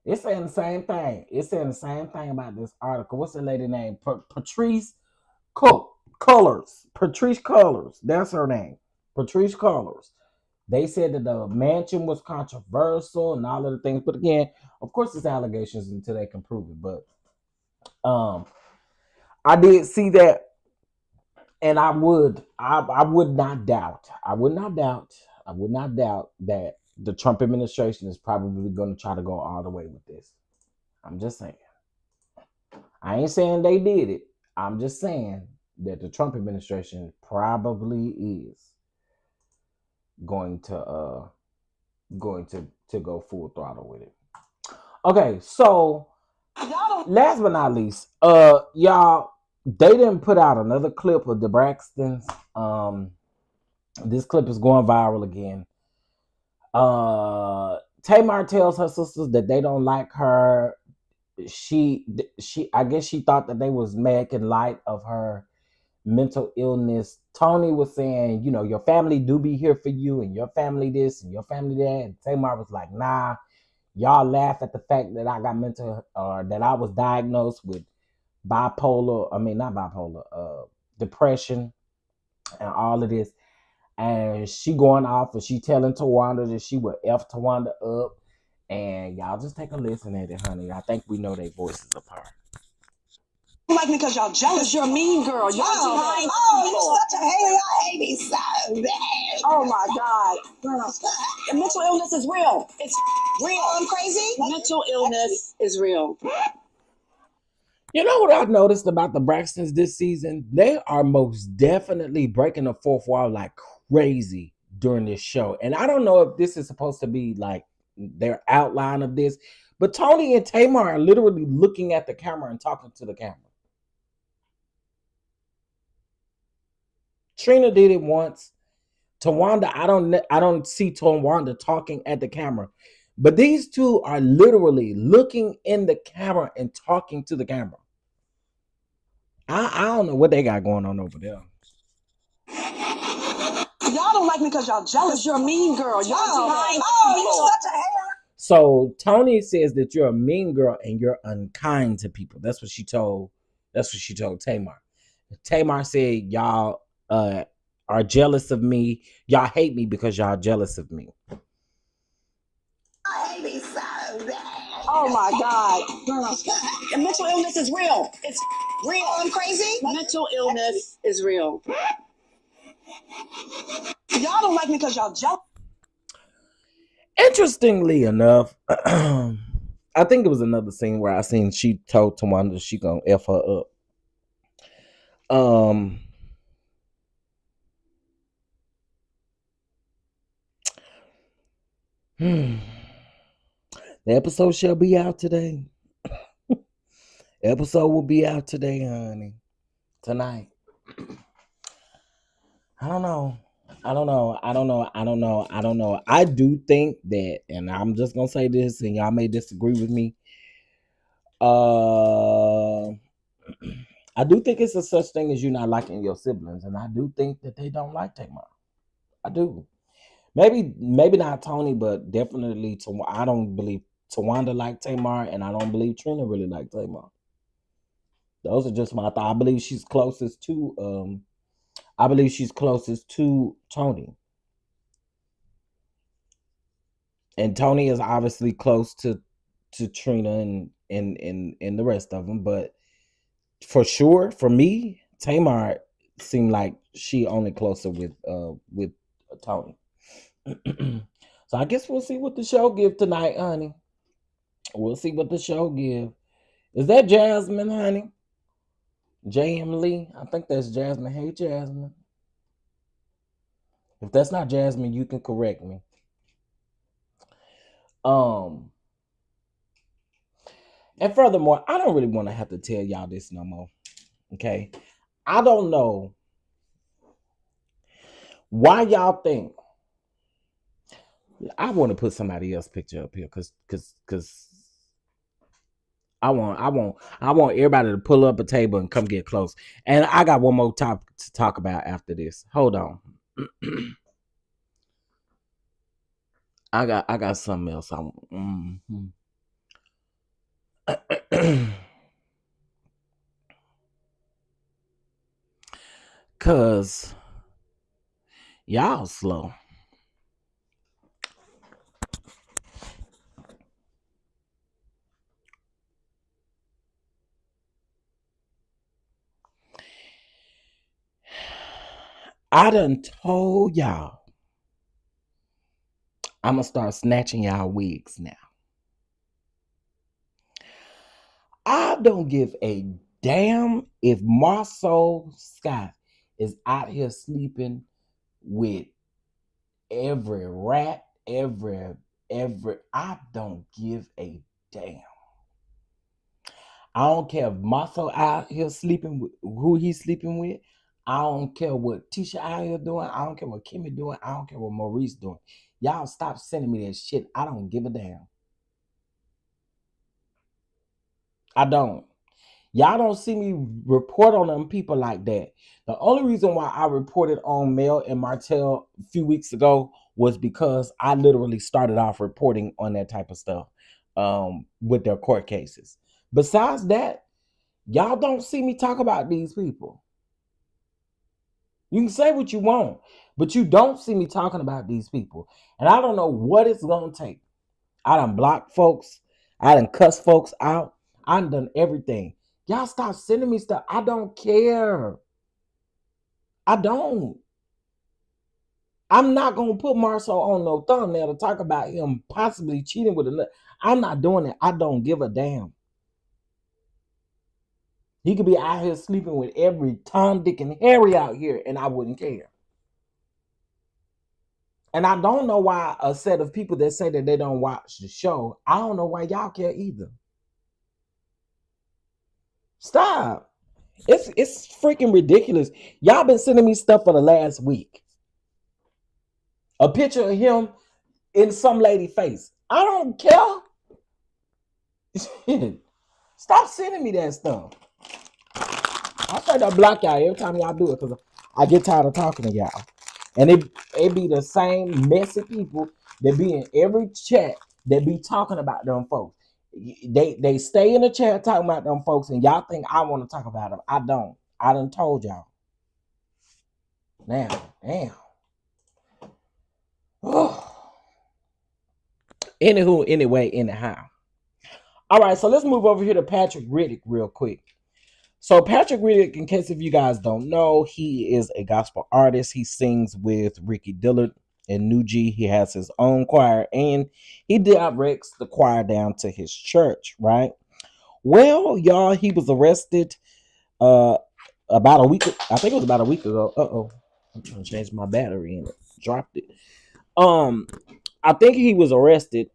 It's saying the same thing. It's saying the same thing about this article. What's the lady name? Patrice Colors. Patrice Colors. That's her name. Patrice Colors. They said that the mansion was controversial and all of the things. But again, of course, it's allegations until they can prove it. But I did see that, and I would not doubt that the Trump administration is probably going to try to go all the way with this. I'm just saying. I ain't saying they did it. I'm just saying that the Trump administration probably is going to go full throttle with it. Okay, so last but not least, y'all, they didn't put out another clip of the Braxtons. This clip is going viral again. Tamar tells her sisters that they don't like her. She I guess she thought that they was making light of her mental illness. Tony was saying, you know, your family do be here for you, and your family this and your family that. And Tamar was like, nah, y'all laugh at the fact that I got that I was diagnosed with depression and all of this. And she going off and she telling Tawanda that she would F Tawanda up. And y'all just take a listen at it, honey. I think we know their voices apart. You like me because y'all jealous. You're a mean girl. You're you such a hater. I hate me so bad. Oh my God. Mental illness is real. It's real. I'm crazy. Mental illness is real. You know what I've noticed about the Braxtons this season? They are most definitely breaking the fourth wall like crazy during this show. And I don't know if this is supposed to be like their outline of this, but Tony and Tamar are literally looking at the camera and talking to the camera. Trina did it once. Tawanda, I don't see Tawanda talking at the camera. But these two are literally looking in the camera and talking to the camera. I don't know what they got going on over there. Y'all don't like me because y'all jealous. You're a mean girl. You such a hater. So Tony says that you're a mean girl and you're unkind to people. That's what she told Tamar. Tamar said y'all are jealous of me. Y'all hate me because y'all jealous of me. I hate me so bad. Oh my God. Mental illness is real. It's real. I'm crazy. Mental illness is real. Y'all don't like me because y'all jealous. Interestingly enough, I think it was another scene where I seen she told Tawanda she gonna F her up. The episode shall be out today. Episode will be out today, honey. Tonight. I don't know. I do think that, and I'm just gonna say this, and y'all may disagree with me. I do think it's a such thing as you not liking your siblings, and I do think that they don't like Tamar. I do. Maybe not Tony, but definitely I don't believe Tawanda liked Tamar, and I don't believe Trina really liked Tamar. Those are just my thoughts. I believe she's closest to Tony. And Tony is obviously close to Trina and the rest of them, but for sure, for me, Tamar seemed like she only closer with Tony. So I guess we'll see what the show give tonight, honey. We'll see what the show give. Is that Jasmine, honey? J.M. Lee? I think that's Jasmine. Hey, Jasmine. If that's not Jasmine, you can correct me. And furthermore, I don't really want to have to tell y'all this no more. Okay? I don't know why y'all think. I want to put somebody else's picture up here because I want everybody to pull up a table and come get close. And I got one more topic to talk about after this. Hold on. I got something else. Cause y'all slow. I done told y'all I'm gonna start snatching y'all wigs now. I don't give a damn if Marceau Scott is out here sleeping with every rat, every. I don't give a damn. I don't care if Marceau out here sleeping with who he's sleeping with. I don't care what Tisha out here doing. I don't care what Kimmy doing. I don't care what Maurice doing. Y'all stop sending me that shit. I don't give a damn. I don't. Y'all don't see me report on them people like that. The only reason why I reported on Mel and Martell a few weeks ago was because I literally started off reporting on that type of stuff with their court cases. Besides that, y'all don't see me talk about these people. You can say what you want, but you don't see me talking about these people. And I don't know what it's going to take. I done blocked folks. I done cussed folks out. I done everything. Y'all stop sending me stuff. I don't care. I don't. I'm not going to put Marceau on no thumbnail to talk about him possibly cheating with another. I'm not doing it. I don't give a damn. He could be out here sleeping with every Tom, Dick, and Harry out here, and I wouldn't care. And I don't know why a set of people that say that they don't watch the show, I don't know why y'all care either. Stop. It's freaking ridiculous. Y'all been sending me stuff for the last week. A picture of him in some lady face. I don't care. Stop sending me that stuff. I try to block y'all every time y'all do it because I get tired of talking to y'all. And it be the same messy people that be in every chat that be talking about them folks. They stay in the chat talking about them folks, and y'all think I want to talk about them. I don't. I done told y'all. Now, damn. Anywho, anyway, anyhow. All right, so let's move over here to Patrick Riddick real quick. So Patrick Riddick, in case if you guys don't know, he is a gospel artist. He sings with Ricky Dillard and Nuji. He has his own choir, and he directs the choir down to his church, right? Well, y'all, he was arrested about a week. I think it was about a week ago. I'm trying to change my battery and it dropped it. I think he was arrested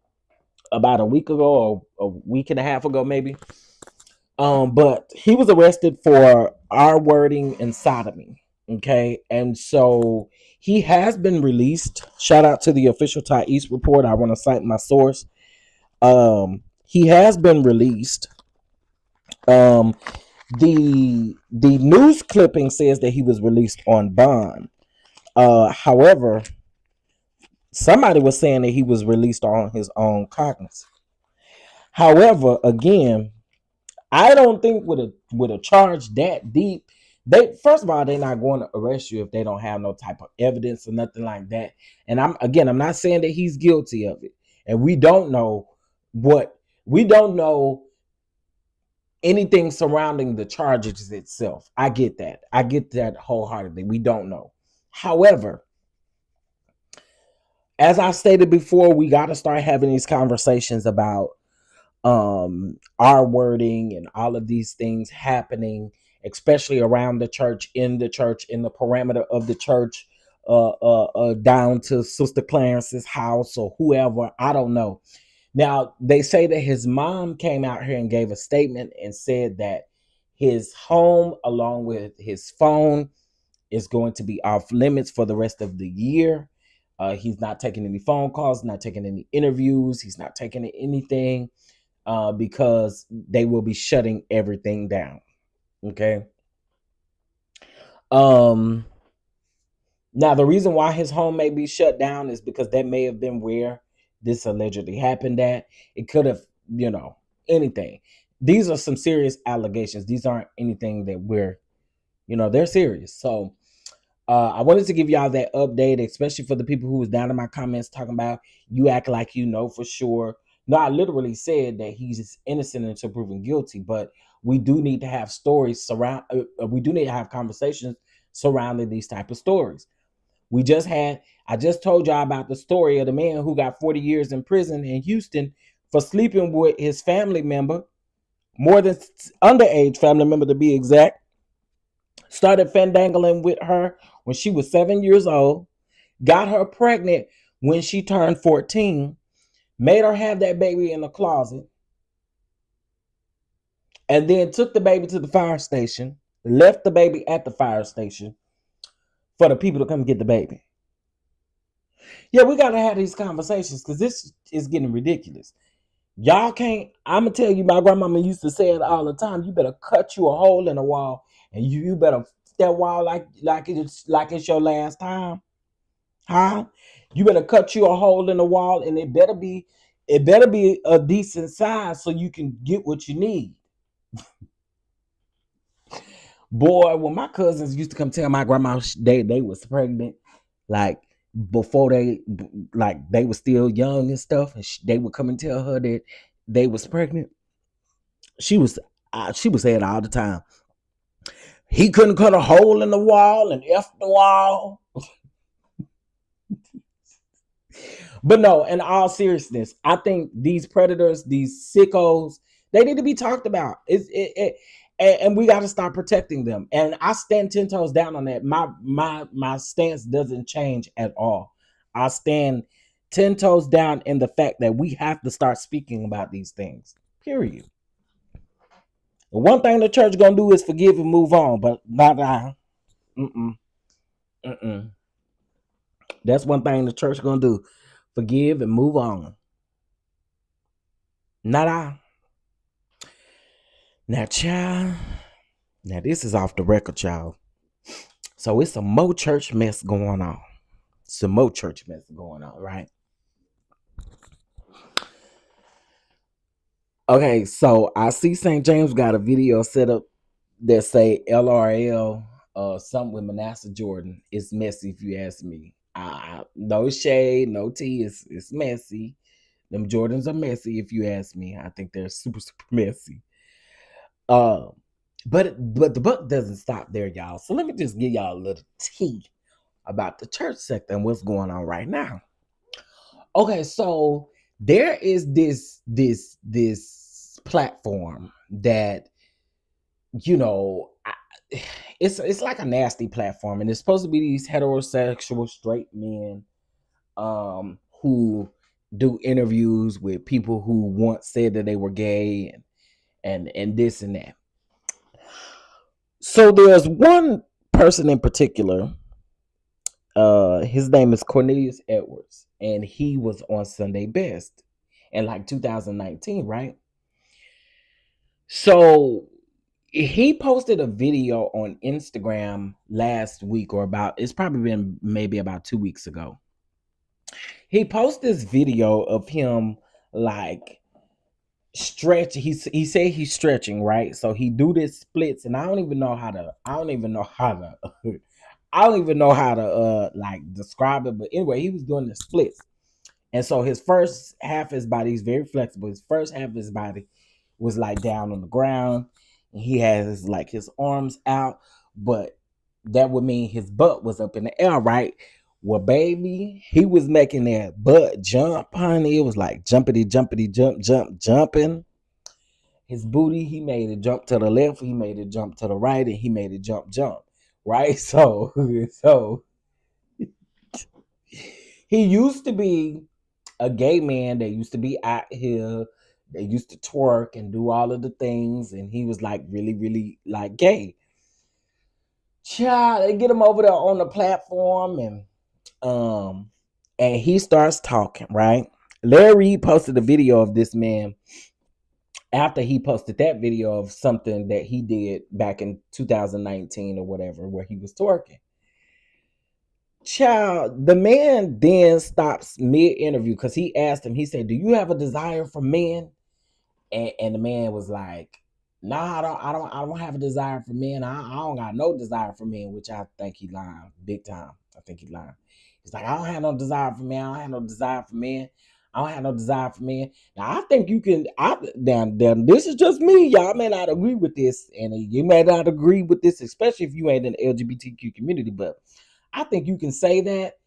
about a week ago or a week and a half ago, maybe. But he was arrested for R-wording and sodomy. Okay, and so he has been released. Shout out to the official Ty East report. I want to cite my source. He has been released. The news clipping says that he was released on bond. However, somebody was saying that he was released on his own cognizance. However, again, I don't think with a charge that deep, first of all, they're not going to arrest you if they don't have no type of evidence or nothing like that. And I'm not saying that he's guilty of it. And we don't know anything surrounding the charges itself. I get that. I get that wholeheartedly. We don't know. However, as I stated before, we got to start having these conversations about R wording and all of these things happening, especially around the church, in the parameter of the church, down to Sister Clarence's house or whoever. I don't know. Now, they say that his mom came out here and gave a statement and said that his home, along with his phone, is going to be off limits for the rest of the year. He's not taking any phone calls, not taking any interviews. He's not taking anything because they will be shutting everything down. Okay. Now, the reason why his home may be shut down is because that may have been where this allegedly happened at. It could have, anything. These are some serious allegations. These aren't anything that we're, they're serious. So I wanted to give y'all that update, especially for the people who was down in my comments talking about you act like you know for sure. No, I literally said that he's innocent until proven guilty, but we do need to have stories we do need to have conversations surrounding these type of stories. I just told y'all about the story of the man who got 40 years in prison in Houston for sleeping with his family member, more than underage family member to be exact. Started fandangling with her when she was 7 years old, got her pregnant when she turned 14, made her have that baby in the closet, and then took the baby to the fire station, left the baby at the fire station for the people to come get the baby. Yeah, we got to have these conversations because this is getting ridiculous. Y'all can't, I'm going to tell you, my grandmama used to say it all the time. You better cut you a hole in the wall and you better that wall like it's your last time. Huh? You better cut you a hole in the wall and it better be a decent size so you can get what you need. Boy, when my cousins used to come tell my grandma they was pregnant, like before they were still young and stuff, and they would come and tell her that they was pregnant. She was saying all the time, he couldn't cut a hole in the wall and F the wall. But no, in all seriousness, I think these predators, these sickos, they need to be talked about. And we got to start protecting them. And I stand 10 toes down on that. My stance doesn't change at all. I stand 10 toes down in the fact that we have to start speaking about these things. Period. The one thing the church gonna do is forgive and move on, but not I. That's one thing the church gonna do. Forgive and move on. Not I. Now, child. Now, this is off the record, child. So, it's some more church mess going on. Right? Okay, so I see St. James got a video set up that say LRL, something with Manasseh Jordan. It's messy if you ask me. No shade, no tea. It's messy. Them Jordans are messy if you ask me. I think they're super, super messy. But the buck doesn't stop there, y'all. So let me just give y'all a little tea about the church sector and what's going on right now. Okay, so there is this platform that, it's like a nasty platform, and it's supposed to be these heterosexual straight men who do interviews with people who once said that they were gay and this and that. So there's one person in particular, his name is Cornelius Edwards, and he was on Sunday Best in like 2019, right? So he posted a video on Instagram last week, it's probably been maybe about 2 weeks ago. He posted this video of him like stretch. He said he's stretching, right? So he do this splits, and I don't even know how to like describe it, but anyway, he was doing the splits. And so his first half of his body, he's very flexible. His first half of his body was like down on the ground, and he has like his arms out, but that would mean his butt was up in the air, right? Well, baby, he was making that butt jump, honey. It was like jumpity, jumpity, jumping. his booty, he made it jump to the left, he made it jump to the right, and he made it jump, right? So he used to be a gay man that used to be out here. They used to twerk and do all of the things, and he was like really, really like gay. Child, they get him over there on the platform, and he starts talking, right? Larry Reid posted a video of this man after he posted that video of something that he did back in 2019 or whatever, where he was twerking. Child, the man then stops mid-interview because he asked him, he said, "Do you have a desire for men?" And the man was like, "Nah, I don't have a desire for men. I don't got no desire for men," which I think he lying big time. I think he lying. He's like, "I don't have no desire for men. I don't have no desire for men. I don't have no desire for men." Now I think you can. Then this is just me. Y'all may not agree with this, and you may not agree with this, especially if you ain't in the LGBTQ community. But I think you can say that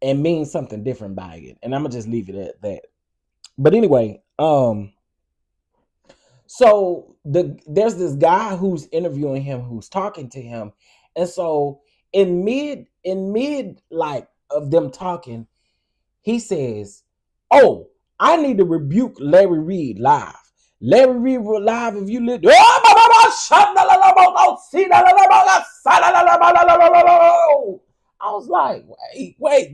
and mean something different by it, and I'm gonna just leave it at that. But anyway, so there's this guy who's interviewing him, who's talking to him, and so in mid like of them talking, he says, "Oh, I need to rebuke Larry Reid live. Larry Reid live, if you live." I was like, wait.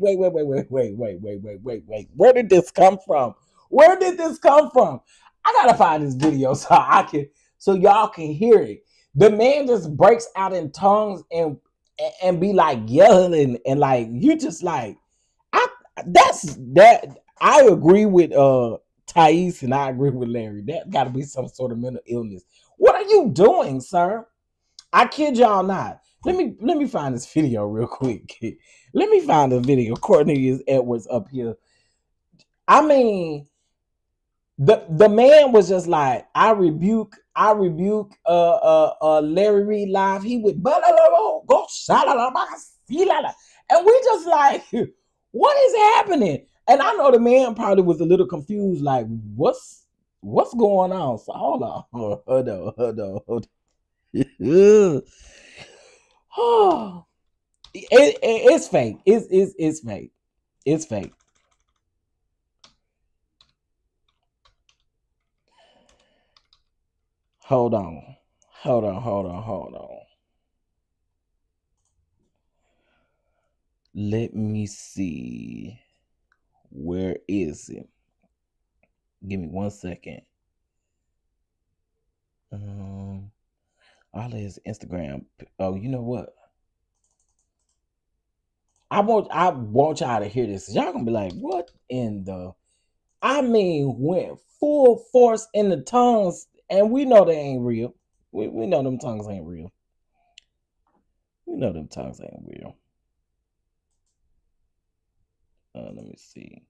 Where did this come from? Where did this come from? I gotta find this video so y'all can hear it. The man just breaks out in tongues and be like yelling and like you just like I agree with Thais and I agree with Larry. That gotta be some sort of mental illness. What are you doing, sir? I kid y'all not. Let me find this video real quick. Let me find the video. Cornelius Edwards up here. I mean, the man was just like, I rebuke Larry Reid live. He would go and we just like, what is happening? And I know the man probably was a little confused, like, what's going on? So hold on. Oh, it's fake. It's fake. It's fake. Hold on. Let me see. Where is it? Give me 1 second. All his Instagram. Oh, you know what? I want y'all to hear this. Y'all gonna be like, what in the? I mean, went full force in the tongues, and we know they ain't real. We know them tongues ain't real. Let me see.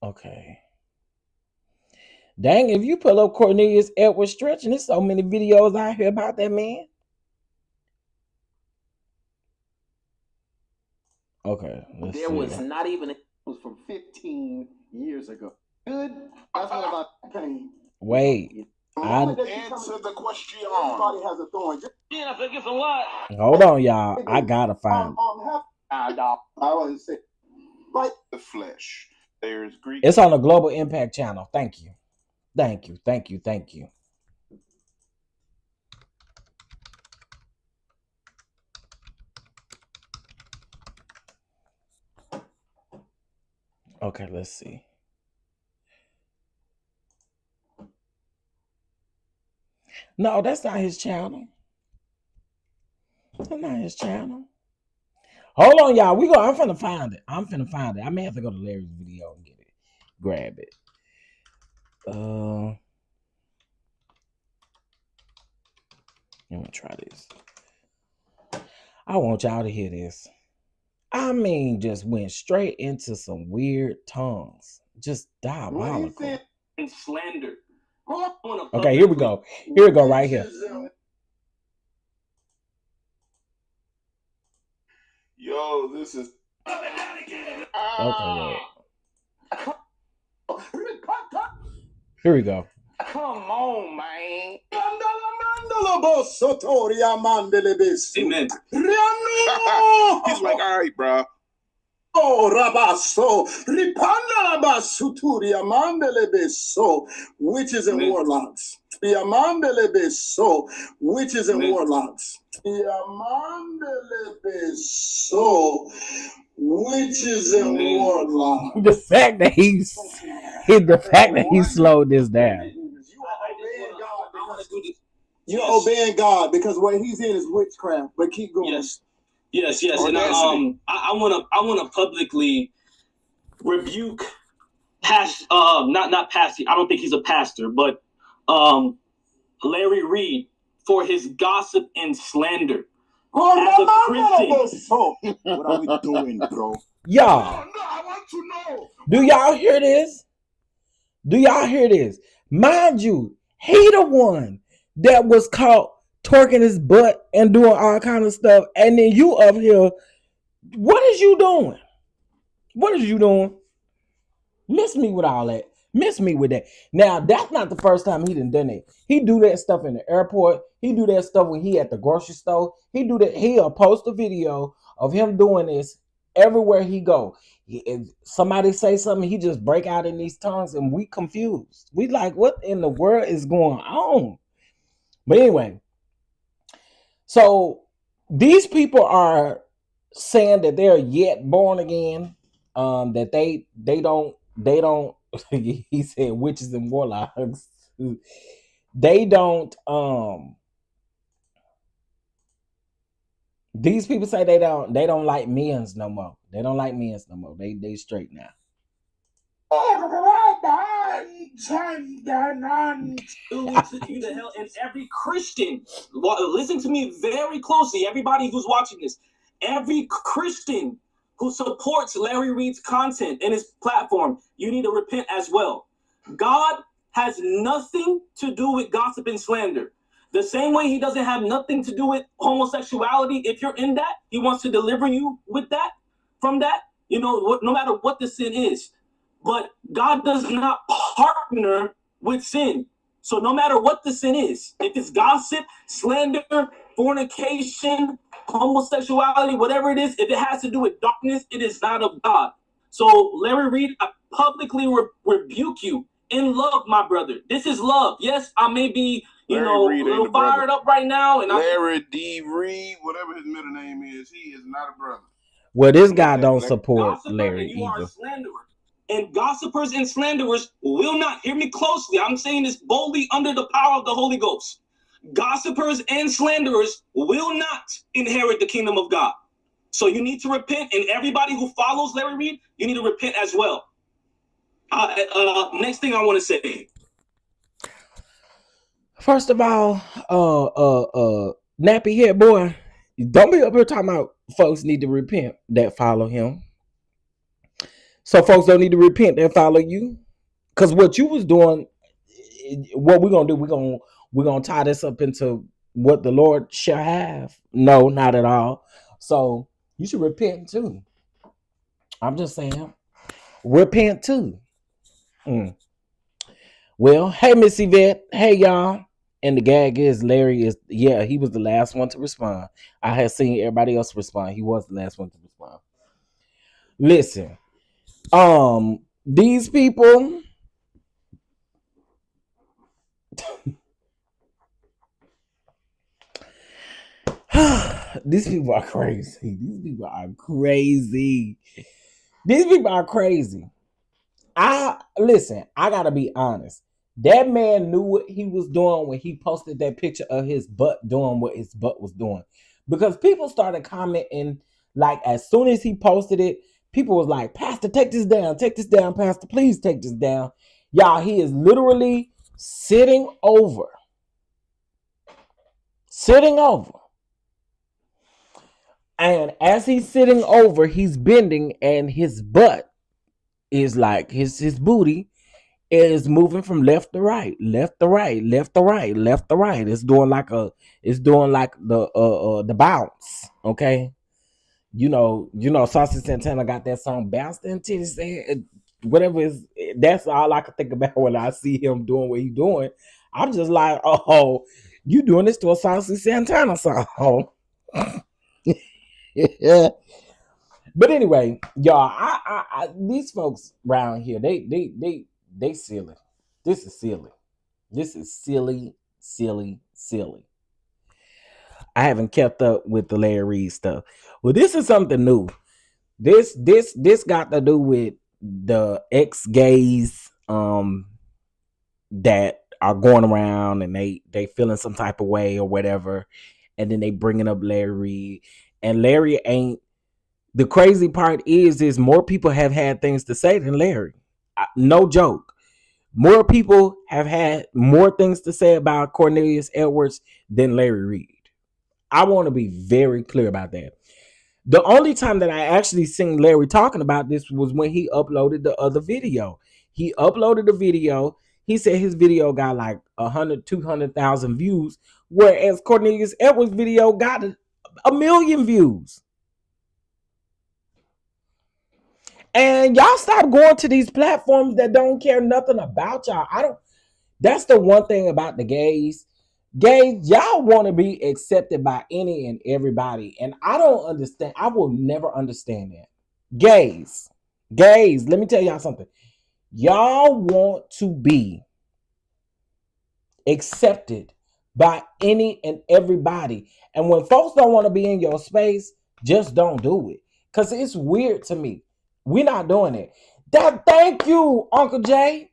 Okay. Dang, if you pull up Cornelius Edwards stretching, there's so many videos out here about that man. Okay, there was not even from 15 years ago. Good. That's what about pain. Wait. Answer the question. Everybody has a thorn. Yeah, I think it's a lot. Hold on, y'all. I gotta find. I wasn't sick. Right. The flesh. There's Greek. It's on the Global Impact channel. Thank you. Okay, let's see. No, that's not his channel. Hold on, y'all. I'm finna find it. I may have to go to Larry's video and grab it. Let me try this. I want y'all to hear this. I mean, just went straight into some weird tongues. Just diabolical. Slander. Okay, here we go. Here we go right here. Yo, this is... Okay, wait. Here we go. Come on, man. Amen. He's like, all right, bro. Oh, Rabaso, Ripanda Mandelebeso, witches and warlocks. Yamandelebeso, witches and warlocks. Yamandelebeso, witches and warlocks. The fact that he slowed this down. You're obeying God because what he's in is witchcraft. But keep going. Yes. And I wanna publicly rebuke not Passy. I don't think he's a pastor, but Larry Reed for his gossip and slander. As a Christian. What are we doing, bro? Y'all, No, I want to know. do y'all hear this? Do y'all hear this? Mind you, he the one that was caught twerking his butt and doing all kind of stuff, and then you up here, what is you doing? What is you doing? Miss me with all that. Miss me with that. Now, that's not the first time he done it. He do that stuff in the airport. He do that stuff when he at the grocery store. He do that. He'll post a video of him doing this everywhere he go. If somebody say something, he just break out in these tongues, and we confused. We like, what in the world is going on? But anyway, so these people are saying that they're yet born again. That they don't. He said witches and warlocks. They don't. These people say they don't like men's no more. They don't like men's no more. They straight now. You the hell, and every Christian, listen to me very closely. Everybody who's watching this, every Christian who supports Larry Reed's content and his platform, you need to repent as well. God has nothing to do with gossip and slander. The same way he doesn't have nothing to do with homosexuality. If you're in that, he wants to deliver you with that, from that, no matter what the sin is. But God does not partner with sin. So no matter what the sin is, if it's gossip, slander, fornication, homosexuality, whatever it is, if it has to do with darkness, it is not of God. So Larry Reed, I publicly rebuke you in love, my brother. This is love. Yes, I may be, a little fired up right now. And Larry D. Reed, whatever his middle name is, he is not a brother. Well, this guy don't support Larry you either. are a slanderer. And gossipers and slanderers will not, hear me closely, I'm saying this boldly under the power of the Holy Ghost. Gossipers and slanderers will not inherit the kingdom of God. So you need to repent, and everybody who follows Larry Reed, you need to repent as well. Next thing I want to say. First of all, nappy head boy, don't be up here talking about folks need to repent that follow him. So folks don't need to repent that follow you. Because what you was doing, what we're gonna do, we're gonna tie this up into what the Lord shall have. No, not at all. So you should repent too. I'm just saying, repent too. Well, hey Miss Yvette, hey y'all. And the gag is Larry is, he was the last one to respond. I had seen everybody else respond. He was the last one to respond. Listen, these people these people are crazy. These people are crazy. These people are crazy. I gotta be honest. That man knew what he was doing when he posted that picture of his butt doing what his butt was doing. Because people started commenting, like, as soon as he posted it, people was like, Pastor, take this down, Pastor, please take this down. Y'all, he is literally sitting over. And as he's sitting over, he's bending, and his butt is like, his booty is moving from left to right, left to right, left to right, left to right. It's doing like the bounce, okay? Saucy Santana got that song Bounce Them Titties. whatever is. That's all I can think about when I see him doing what he's doing. I'm just like, oh, you doing this to a Saucy Santana song? Yeah. But anyway, y'all, I these folks around here, they silly. This is silly. This is silly, silly, silly. I haven't kept up with the Larry Reid stuff. Well, this is something new. This got to do with the ex-gays that are going around and they feeling some type of way or whatever, and then they bringing up Larry Reid, and Larry ain't. The crazy part is more people have had things to say than Larry. No joke. More people have had more things to say about Cornelius Edwards than Larry Reid. I want to be very clear about that. The only time that I actually seen Larry talking about this was when he uploaded the other video. He uploaded the video. He said his video got like 100, 200,000 views, whereas Cornelius Edwards' video got 1 million views. And y'all stop going to these platforms that don't care nothing about y'all. That's the one thing about the gays. Gays, y'all want to be accepted by any and everybody. And I don't understand. I will never understand that. Gays, let me tell y'all something. Y'all want to be accepted by any and everybody. And when folks don't want to be in your space, just don't do it. Because it's weird to me. We're not doing it. Thank you, Uncle Jay.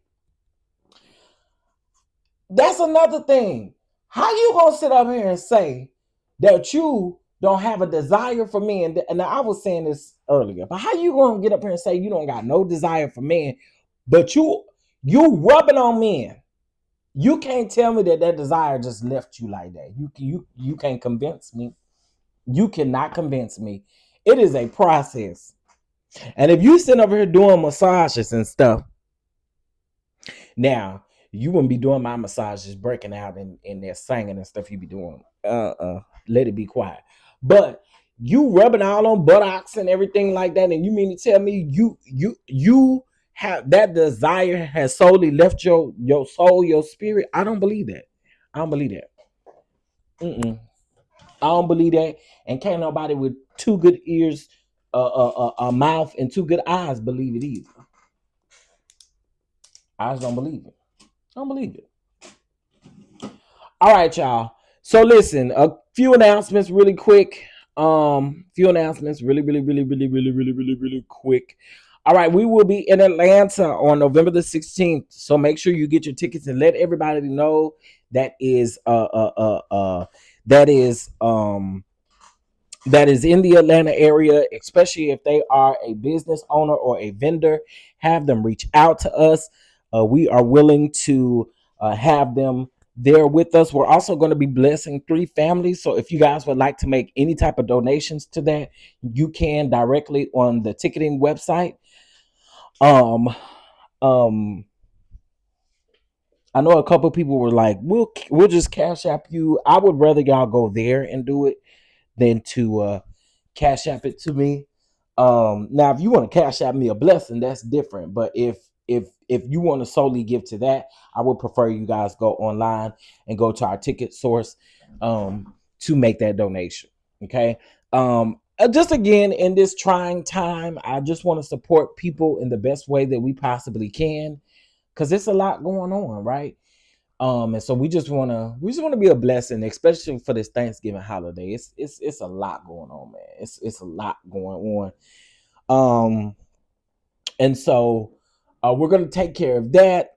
That's another thing. How you gonna sit up here and say that you don't have a desire for men? And I was saying this earlier, but how you gonna get up here and say you don't got no desire for men, but you rubbing on men? You can't tell me that desire just left you like that. You can't convince me. You cannot convince me. It is a process. And if you sit over here doing massages and stuff, now you wouldn't be doing my massages breaking out and they're singing and stuff you be doing. Let it be quiet. But you rubbing all on buttocks and everything like that, and you mean to tell me you have that desire has solely left your soul, your spirit? I don't believe that. I don't believe that. I don't believe that. And can't nobody with two good ears, a mouth, and two good eyes believe it either. I just don't believe it. I don't believe it. All right, y'all. So listen, a few announcements really quick. Few announcements really quick. All right, we will be in Atlanta on November the 16th. So make sure you get your tickets and let everybody know that is in the Atlanta area, especially if they are a business owner or a vendor. Have them reach out to us. We are willing to have them there with us. We're also going to be blessing 3 families. So if you guys would like to make any type of donations to that, you can directly on the ticketing website. I know a couple people were like, we'll just Cash App you. I would rather y'all go there and do it than to Cash App it to me. Now, if you want to Cash App me a blessing, that's different. But if you want to solely give to that, I would prefer you guys go online and go to our ticket source to make that donation. Okay. Just again, in this trying time, I just want to support people in the best way that we possibly can, because it's a lot going on, right? And so we just want to be a blessing, especially for this Thanksgiving holiday. It's a lot going on, man. It's a lot going on. And so we're going to take care of that.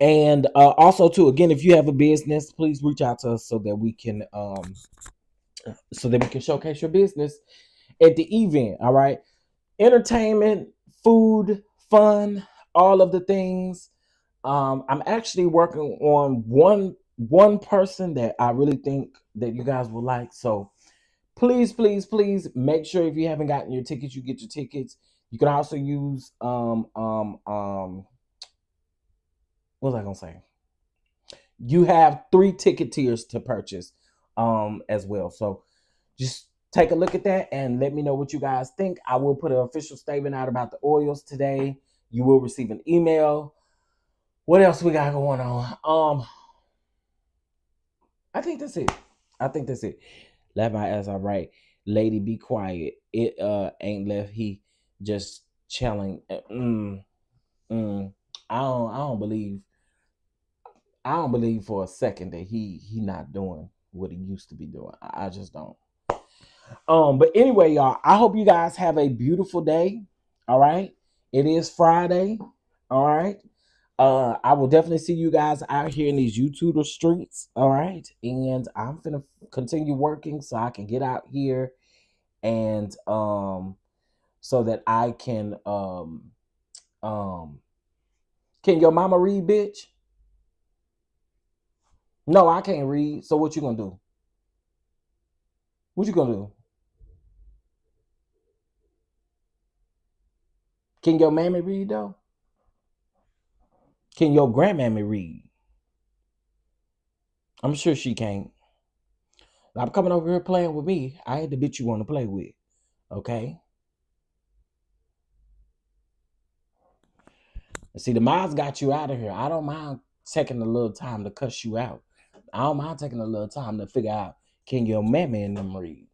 And also too, again, if you have a business, please reach out to us so that we can showcase your business at the event. All right. Entertainment, food, fun, all of the things. I'm actually working on one person that I really think that you guys will like. So please make sure if you haven't gotten your tickets, you get your tickets. You can also use what was I gonna say? You have 3 ticket tiers to purchase as well. So just take a look at that and let me know what you guys think. I will put an official statement out about the oils today You will receive an email. What else we got going on? I think that's it. Laugh my ass off, right? Lady, be quiet. It ain't left. He just chilling. I don't believe for a second that he not doing what he used to be doing. I just don't. But anyway, y'all, I hope you guys have a beautiful day. All right. It is Friday. All right. I will definitely see you guys out here in these YouTuber streets. All right. And I'm gonna continue working so I can get out here and so that I can your mama read, bitch? No, I can't read. So what you gonna do? What you gonna do? Can your mammy read though? Can your grandmammy read? I'm sure she can't. I'm coming over here playing with me. I ain't the bitch you want to play with. Okay? See, the miles got you out of here. I don't mind taking a little time to cuss you out. I don't mind taking a little time to figure out, can your mammy and them read?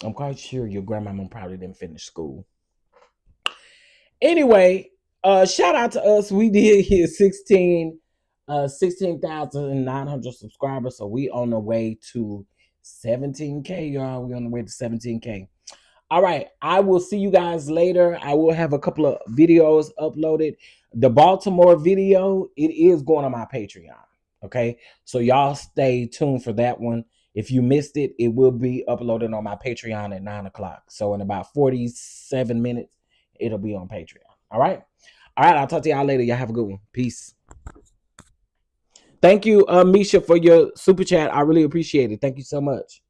I'm quite sure your grandmama probably didn't finish school. Anyway, shout out to us. We did hit 16,900 subscribers. So we on the way to 17K, y'all. We on the way to 17K. All right. I will see you guys later. I will have a couple of videos uploaded. The Baltimore video, it is going on my Patreon. Okay. So y'all stay tuned for that one. If you missed it, it will be uploaded on my Patreon at 9 o'clock. So in about 47 minutes, it'll be on Patreon. All right. All right. I'll talk to y'all later. Y'all have a good one. Peace. Thank you, Misha, for your super chat. I really appreciate it. Thank you so much.